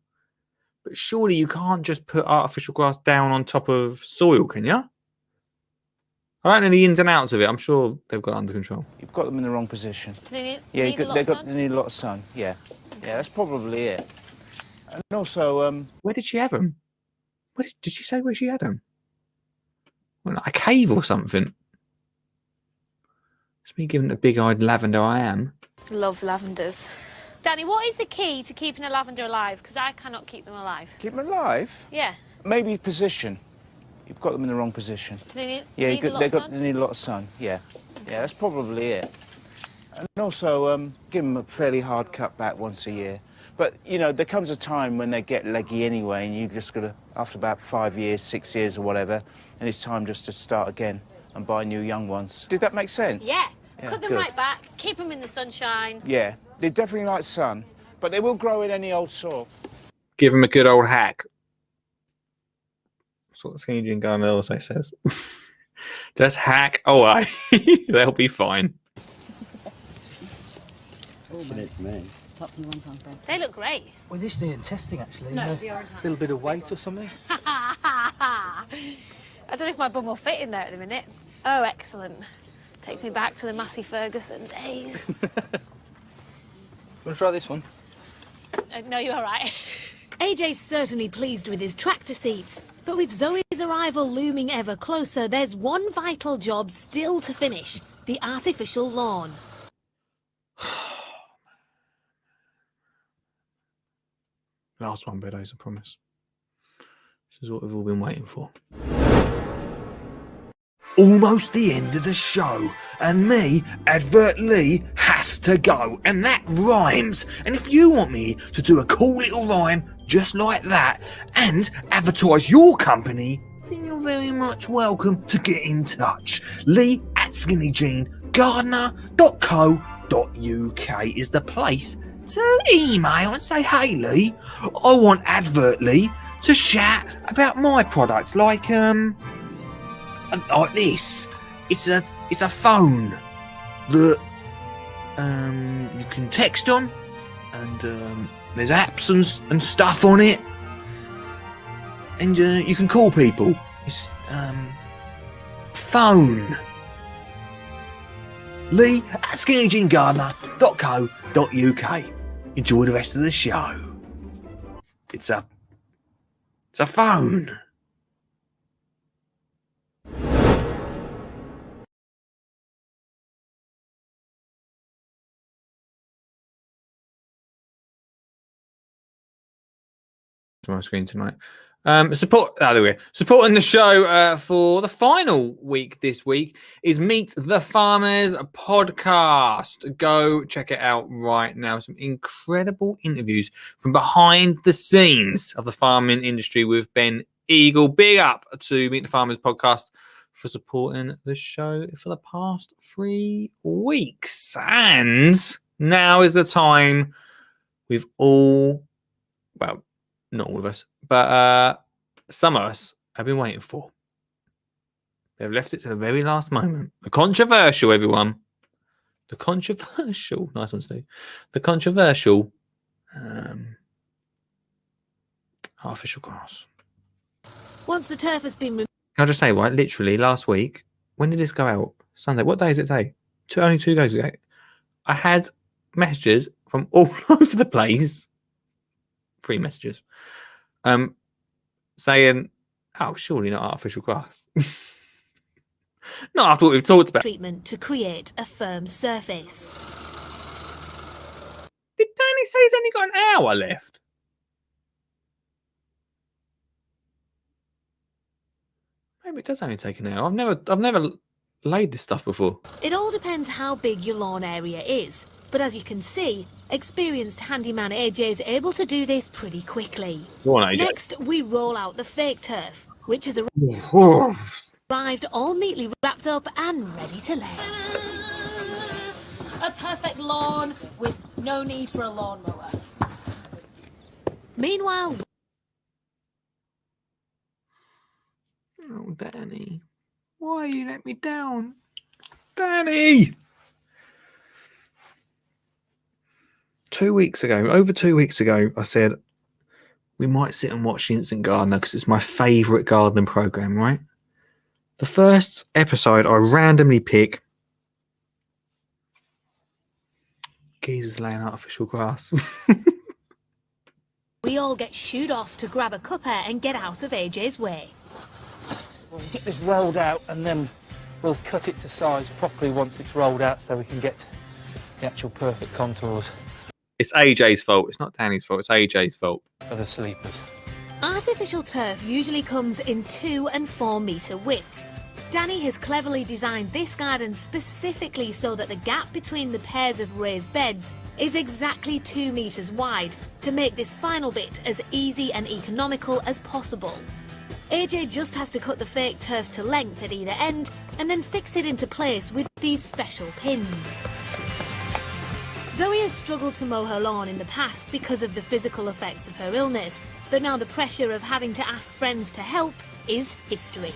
But surely you can't just put artificial grass down on top of soil, can you? I don't know the ins and outs of it. I'm sure they've got it under control. You've got them in the wrong position. Do they need, Yeah, need a lot of sun? they need a lot of sun. Yeah, yeah, that's probably it. And also, Where did she have them? Did she say where she had them? Well, like a cave or something. It's me giving the big-eyed lavender I am. Love lavenders. Danny, what is the key to keeping a lavender alive? Because I cannot keep them alive. keep them alive. Yeah. Maybe position. You've got them in the wrong position. Do they need, Yeah, need a lot of sun? they need a lot of sun. Yeah, yeah, that's probably it. And also, give them a fairly hard cut back once a year. But you know, there comes a time when they get leggy anyway, and you just got to, after about 5 years, 6 years, or whatever, and it's time just to start again and buy new young ones. Did that make sense? Yeah. Yeah, Cut them good. right back, keep them in the sunshine. Yeah, they definitely like sun, but they will grow in any old soil. Give them a good old hack. That's what the Skinny Jean Gardener also says. Just hack away. They'll be fine. They look great. Well, this needing testing, actually. No, A little bit of weight or something. I don't know if my bum will fit in there at the minute. Oh, excellent. Takes me back to the Massey Ferguson days. Want to try this one? No, you're all right. AJ's certainly pleased with his tractor seats, but with Zoe's arrival looming ever closer, there's one vital job still to finish: the artificial lawn. Last one, Beddoes, I promise. This is what we've all been waiting for. Almost the end of the show, and me, Advert Lee, has to go, and that rhymes. And if you want me to do a cool little rhyme just like that and advertise your company, then you're very much welcome to get in touch. Lee at skinnyjeangardener.co.uk is the place to email and say, hey Lee, I want Advert Lee to chat about my product, like this. It's a phone that you can text on, and there's apps and stuff on it. and you can call people. It's phone Lee at skinnyjeangardener.co.uk. Enjoy the rest of the show. It's a phone. My screen tonight. Supporting the show for the final week this week is Meet the Farmers podcast. Go check it out right now. Some incredible interviews from behind the scenes of the farming industry with Ben Eagle. Big up to Meet the Farmers podcast for supporting the show for the past 3 weeks. And now is the time we've all, well, not all of us, but some of us have been waiting for. They've left it to the very last moment. The controversial, everyone. The controversial. Nice one, Steve. The controversial artificial grass. Once the turf has been removed. Can I just say, right, literally last week, when did this go out? Sunday. What day is it today? Only 2 days ago. I had messages from all over the place. 3 messages. Saying, oh, surely not artificial grass. Not after what we've talked about. Treatment to create a firm surface. Did Danny say he's only got an hour left? Maybe it does only take an hour. I've never laid this stuff before. It all depends how big your lawn area is. But as you can see, experienced handyman AJ is able to do this pretty quickly. Go on, AJ. Next, we roll out the fake turf, which is arrived all neatly wrapped up and ready to lay. A perfect lawn with no need for a lawnmower. Meanwhile, oh, Danny, why you let me down? Danny! 2 weeks ago, over 2 weeks ago, I said we might sit and watch The Instant Gardener because it's my favourite gardening programme, right? The first episode I randomly pick, geezers laying artificial grass. we all get shooed off to grab a cuppa and get out of AJ's way. We'll get this rolled out and then we'll cut it to size properly once it's rolled out so we can get the actual perfect contours. It's AJ's fault. It's not Danny's fault. It's AJ's fault. For the sleepers. Artificial turf usually comes in 2 and 4 metre widths. Danny has cleverly designed this garden specifically so that the gap between the pairs of raised beds is exactly 2 metres wide to make this final bit as easy and economical as possible. AJ just has to cut the fake turf to length at either end and then fix it into place with these special pins. Zoe has struggled to mow her lawn in the past because of the physical effects of her illness, but now the pressure of having to ask friends to help is history.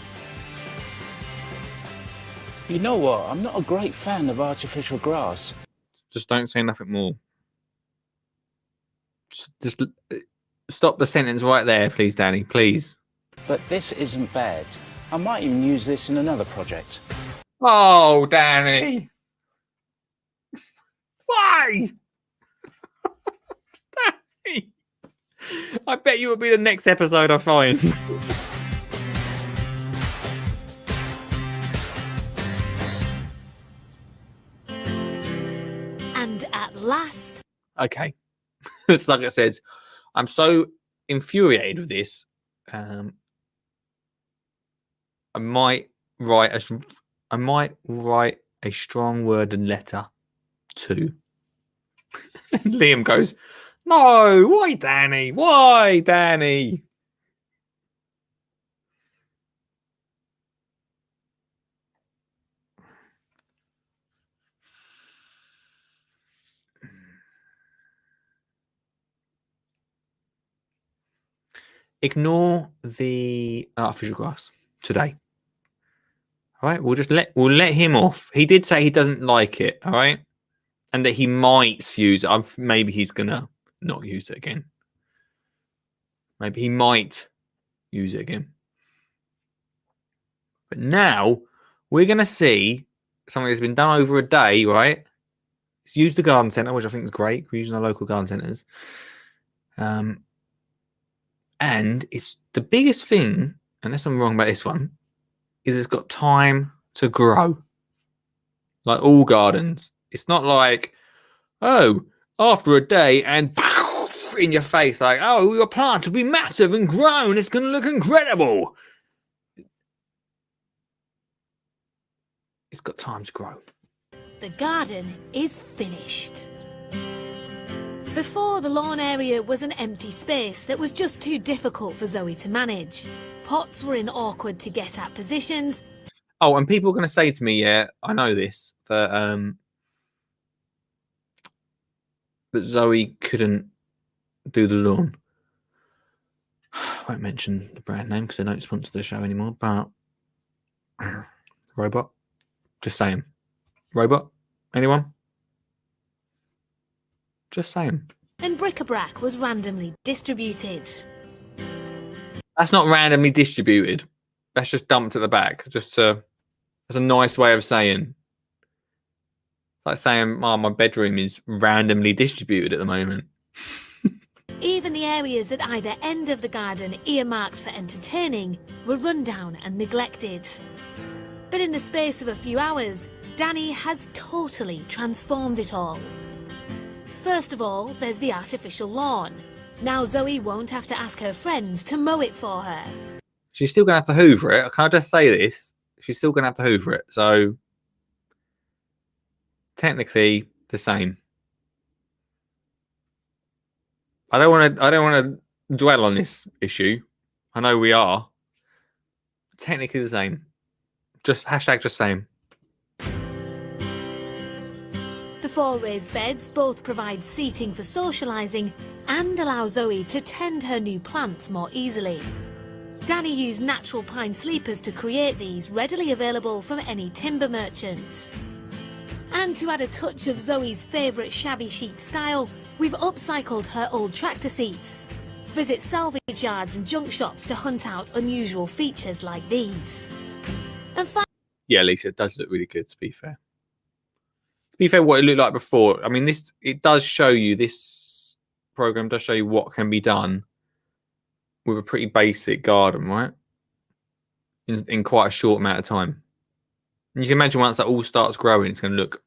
You know what? I'm not a great fan of artificial grass. Just don't say nothing more. Just stop the sentence right there, please, Danny, please. But this isn't bad. I might even use this in another project. Oh, Danny. Why? Danny. I bet you will be the next episode I find. And at last... Okay. It's like it says, I'm so infuriated with this. I might write a strong word and letter to. And Liam goes, no, why Danny? Why Danny? Ignore the artificial grass today. All right, we'll let him off. He did say he doesn't like it. All right, and that he might use it. Maybe he's gonna not use it again. Maybe he might use it again. But now we're going to see something that's been done over a day, right? It's used the garden centre, which I think is great. We're using our local garden centres. And it's the biggest thing, unless I'm wrong about this one, is it's got time to grow. Like all gardens. It's not like, oh, after a day and in your face, like, oh, your plant will be massive and grown. It's going to look incredible. It's got time to grow. The garden is finished. Before, the lawn area was an empty space that was just too difficult for Zoe to manage. Pots were in awkward to get at positions. Oh, and people are going to say to me, yeah, I know this, that Zoe couldn't do the lawn. I won't mention the brand name because they don't sponsor the show anymore, but Robot. Just saying. Robot? Anyone? Just saying. And bric-a-brac was randomly distributed. That's not randomly distributed. That's just dumped at the back. That's a nice way of saying. Like saying, oh, my bedroom is randomly distributed at the moment. Even the areas at either end of the garden earmarked for entertaining were run down and neglected. But in the space of a few hours, Danny has totally transformed it all. First of all, there's the artificial lawn. Now Zoe won't have to ask her friends to mow it for her. She's still going to have to hoover it. Can I just say this? She's still going to have to hoover it. So, technically, the same. I don't want to dwell on this issue. I know we are. Technically the same. Just hashtag just same. The 4 raised beds both provide seating for socialising and allow Zoe to tend her new plants more easily. Danny used natural pine sleepers to create these, readily available from any timber merchant. And to add a touch of Zoe's favourite shabby chic style, we've upcycled her old tractor seats. Visit salvage yards and junk shops to hunt out unusual features like these. And yeah, Lisa, it does look really good, to be fair. To be fair, what it looked like before, I mean, it does show you, this program does show you what can be done with a pretty basic garden, right? In quite a short amount of time. And you can imagine once that all starts growing, it's going to look...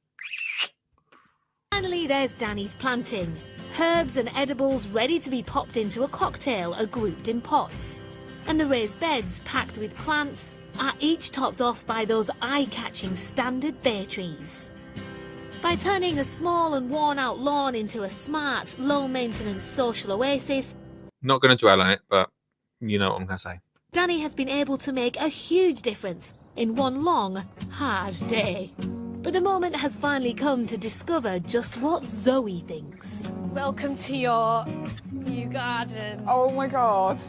Finally, there's Danny's planting. Herbs and edibles ready to be popped into a cocktail are grouped in pots. And the raised beds packed with plants are each topped off by those eye-catching standard bay trees. By turning a small and worn-out lawn into a smart, low-maintenance social oasis, not going to dwell on it, but you know what I'm going to say. Danny has been able to make a huge difference in one long, hard day. But the moment has finally come to discover just what Zoe thinks. Welcome to your new garden. Oh my god.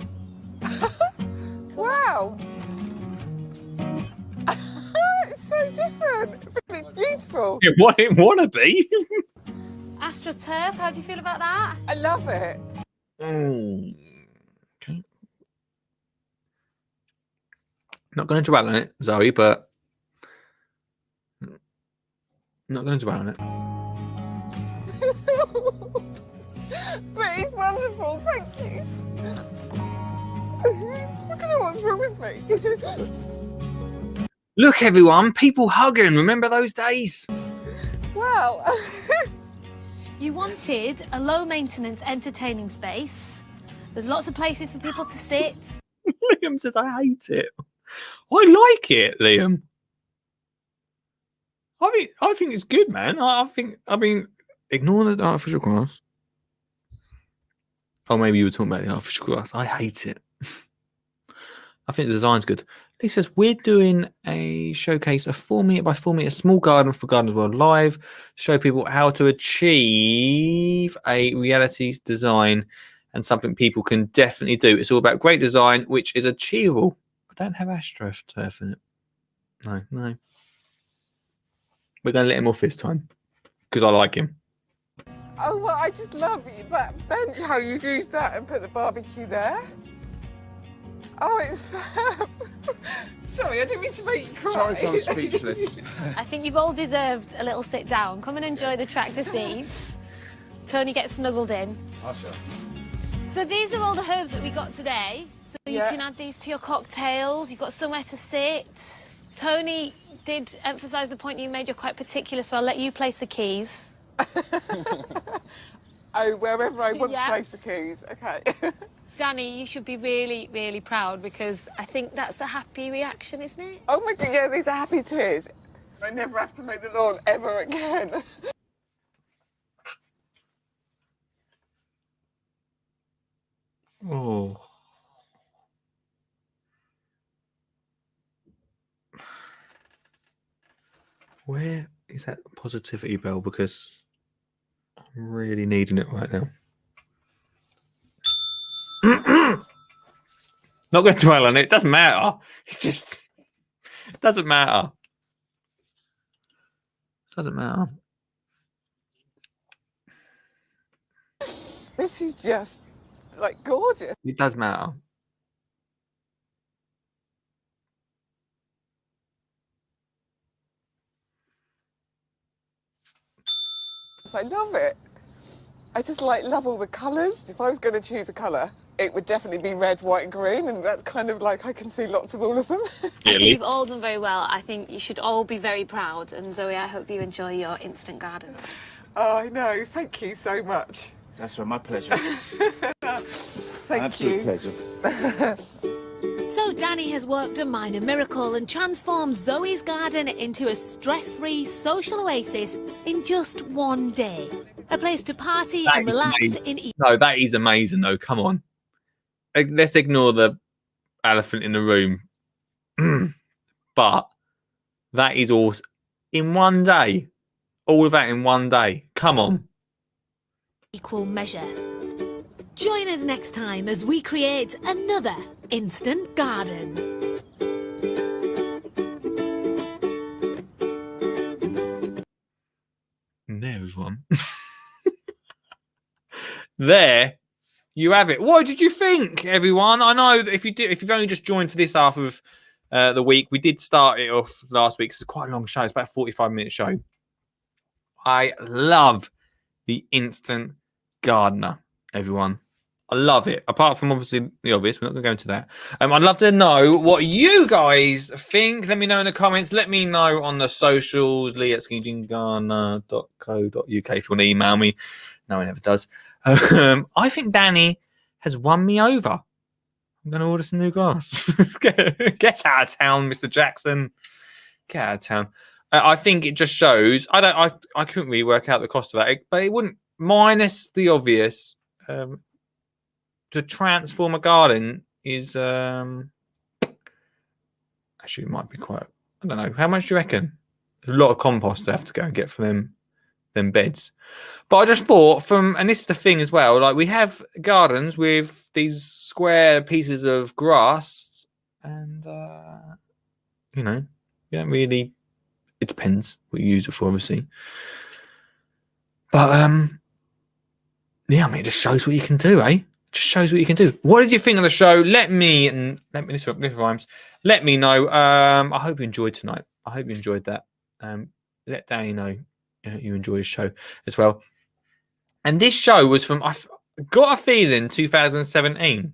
Wow. It's so different. It's beautiful. It wanna be. AstroTurf, how do you feel about that? I love it. Okay. Not going to dwell on it, Zoe, but not going to dwell on it. But it's wonderful, thank you. I don't know what's wrong with me. Look, everyone, people hugging. Remember those days? Wow. You wanted a low-maintenance entertaining space. There's lots of places for people to sit. Liam says, I hate it. I like it, Liam. I think it's good, man. I mean, ignore the artificial grass. Oh, maybe you were talking about the artificial grass. I hate it. I think the design's good. He says, we're doing a showcase, a 4 metre by 4 metre small garden for Gardeners World Live, to show people how to achieve a reality design and something people can definitely do. It's all about great design, which is achievable. I don't have AstroTurf in it. No. We're going to let him off this time because I like him. Oh, well, I just love that bench, how you've used that and put the barbecue there. Oh, it's fab. Sorry, I didn't mean to make you cry. Sorry if I'm speechless. I think you've all deserved a little sit down. Come and enjoy the tractor seats. Tony gets snuggled in. So these are all the herbs that we got today. So you can add these to your cocktails. You've got somewhere to sit. Tony did emphasise the point you made. You're quite particular, so I'll let you place the keys. Oh, wherever I want to place the keys. Okay. Danny, you should be really, really proud because I think that's a happy reaction, isn't it? Oh my God, yeah, these are happy tears. I never have to mow the lawn ever again. Oh. Where is that positivity bell? Because I'm really needing it right now. Not going to dwell on it. It doesn't matter. It just doesn't matter. Doesn't matter. This is just like gorgeous. It does matter. I love it. I just love all the colours. If I was going to choose a colour, it would definitely be red, white and green, and that's kind of like I can see lots of all of them. I think you've all done very well. I think you should all be very proud. And Zoe, I hope you enjoy your instant garden. Oh, I know. Thank you so much. That's right, my pleasure. Thank Absolute you. pleasure. So Danny has worked a minor miracle and transformed Zoe's garden into a stress-free social oasis in just one day. A place to party That and is relax amazing. in each. No, that is amazing though. Come on. Let's ignore the elephant in the room. But that is awesome. In one day. All of that in one day. Come on. Equal measure. Join us next time as we create another instant garden. There's one. There you have it. What did you think, everyone? I know that if you've only just joined for this half of the week, we did start it off last week. It's quite a long show. It's about a 45-minute show. I love the instant gardener, everyone. I love it. Apart from obviously the obvious, we're not going to go into that. I'd love to know what you guys think. Let me know in the comments. Let me know on the socials, lee@skinnyjeangardener.co.uk if you want to email me. No one ever does. I think Danny has won me over. I'm going to order some new grass. Get out of town, Mr. Jackson. Get out of town. I think it just shows. I couldn't really work out the cost of that, but it wouldn't, minus the obvious. To transform a garden is actually it might be quite. I don't know. How much do you reckon? There's a lot of compost to have to go and get for them beds. But I just thought and this is the thing as well. Like we have gardens with these square pieces of grass, and you don't really. It depends what you use it for, obviously. But yeah, I mean, it just shows what you can do, eh? Just shows what you can do. What did you think of the show? Let me this rhymes. Let me know. I hope you enjoyed tonight. I hope you enjoyed that. Let Danny know you enjoyed the show as well. And this show was from, I've got a feeling, 2017.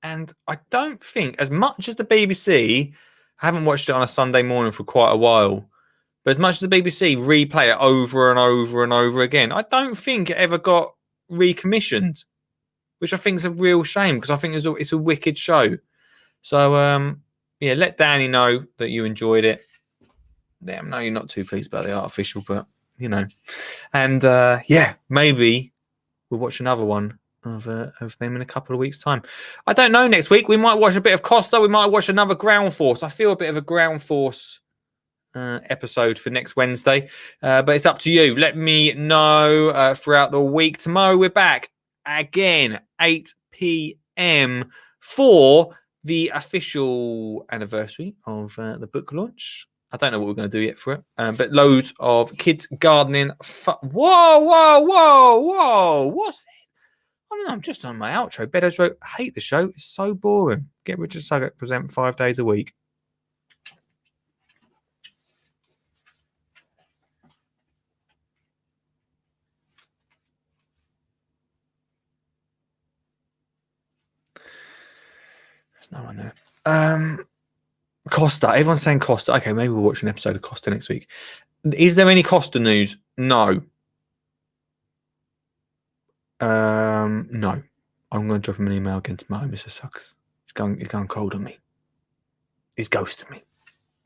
And I don't think, as much as the BBC, I haven't watched it on a Sunday morning for quite a while, but as much as the BBC replay it over and over and over again, I don't think it ever got recommissioned, which I think is a real shame because I think it's a wicked show. So, yeah, let Danny know that you enjoyed it. Yeah, I know you're not too pleased about the artificial, but, And, yeah, maybe we'll watch another one of them in a couple of weeks' time. I don't know, next week we might watch a bit of Costa. We might watch another Ground Force. I feel a bit of a Ground Force episode for next Wednesday. But it's up to you. Let me know throughout the week. Tomorrow we're back again, 8 p.m. for the official anniversary of the book launch. I don't know what we're going to do yet for it, but loads of kids gardening. Whoa! What's it? I'm just on my outro. Beddoes wrote, hate the show. It's so boring. Get Richard Suggett present 5 days a week. There's no one there. Costa. Everyone's saying Costa. Okay, maybe we'll watch an episode of Costa next week. Is there any Costa news? No. No. I'm going to drop him an email again tomorrow, Mr. Sucks. He's going cold on me. He's ghosted me.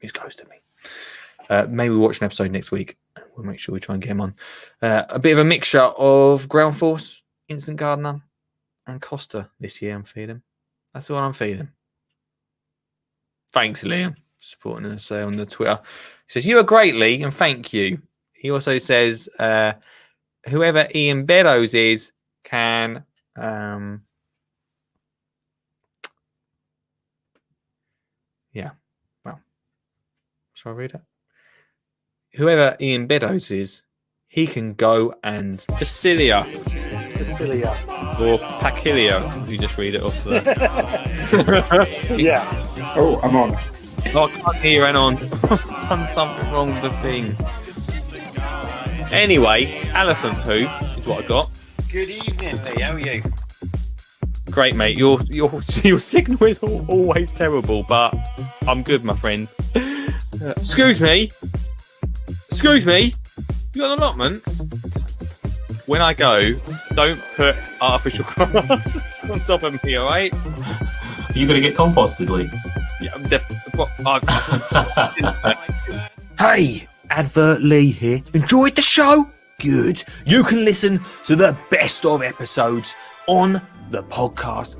Maybe we'll watch an episode next week. We'll make sure we try and get him on. A bit of a mixture of Ground Force, Instant Gardener, and Costa this year I'm feeding. That's what I'm feeding. Thanks, Liam, supporting us on the Twitter. He says, you are great, Lee, and thank you. He also says, whoever Ian Beddoes is can... yeah, well, shall I read it? Whoever Ian Beddoes is, he can go and Basilia or Pacilia. You just read it off there. Yeah. Oh, I'm on. Oh, I can't hear you, on. Done something wrong with the thing. Anyway, elephant poo is what I got. Good evening, Lee. How are you? Great, mate. Your signal is always terrible, but I'm good, my friend. Excuse me. You got an allotment? When I go, don't put artificial grass on top of me, all right? Are you going to get composted, Lee? Yeah, Hey, Advert Lee here. Enjoyed the show? Good. You can listen to the best of episodes on the podcast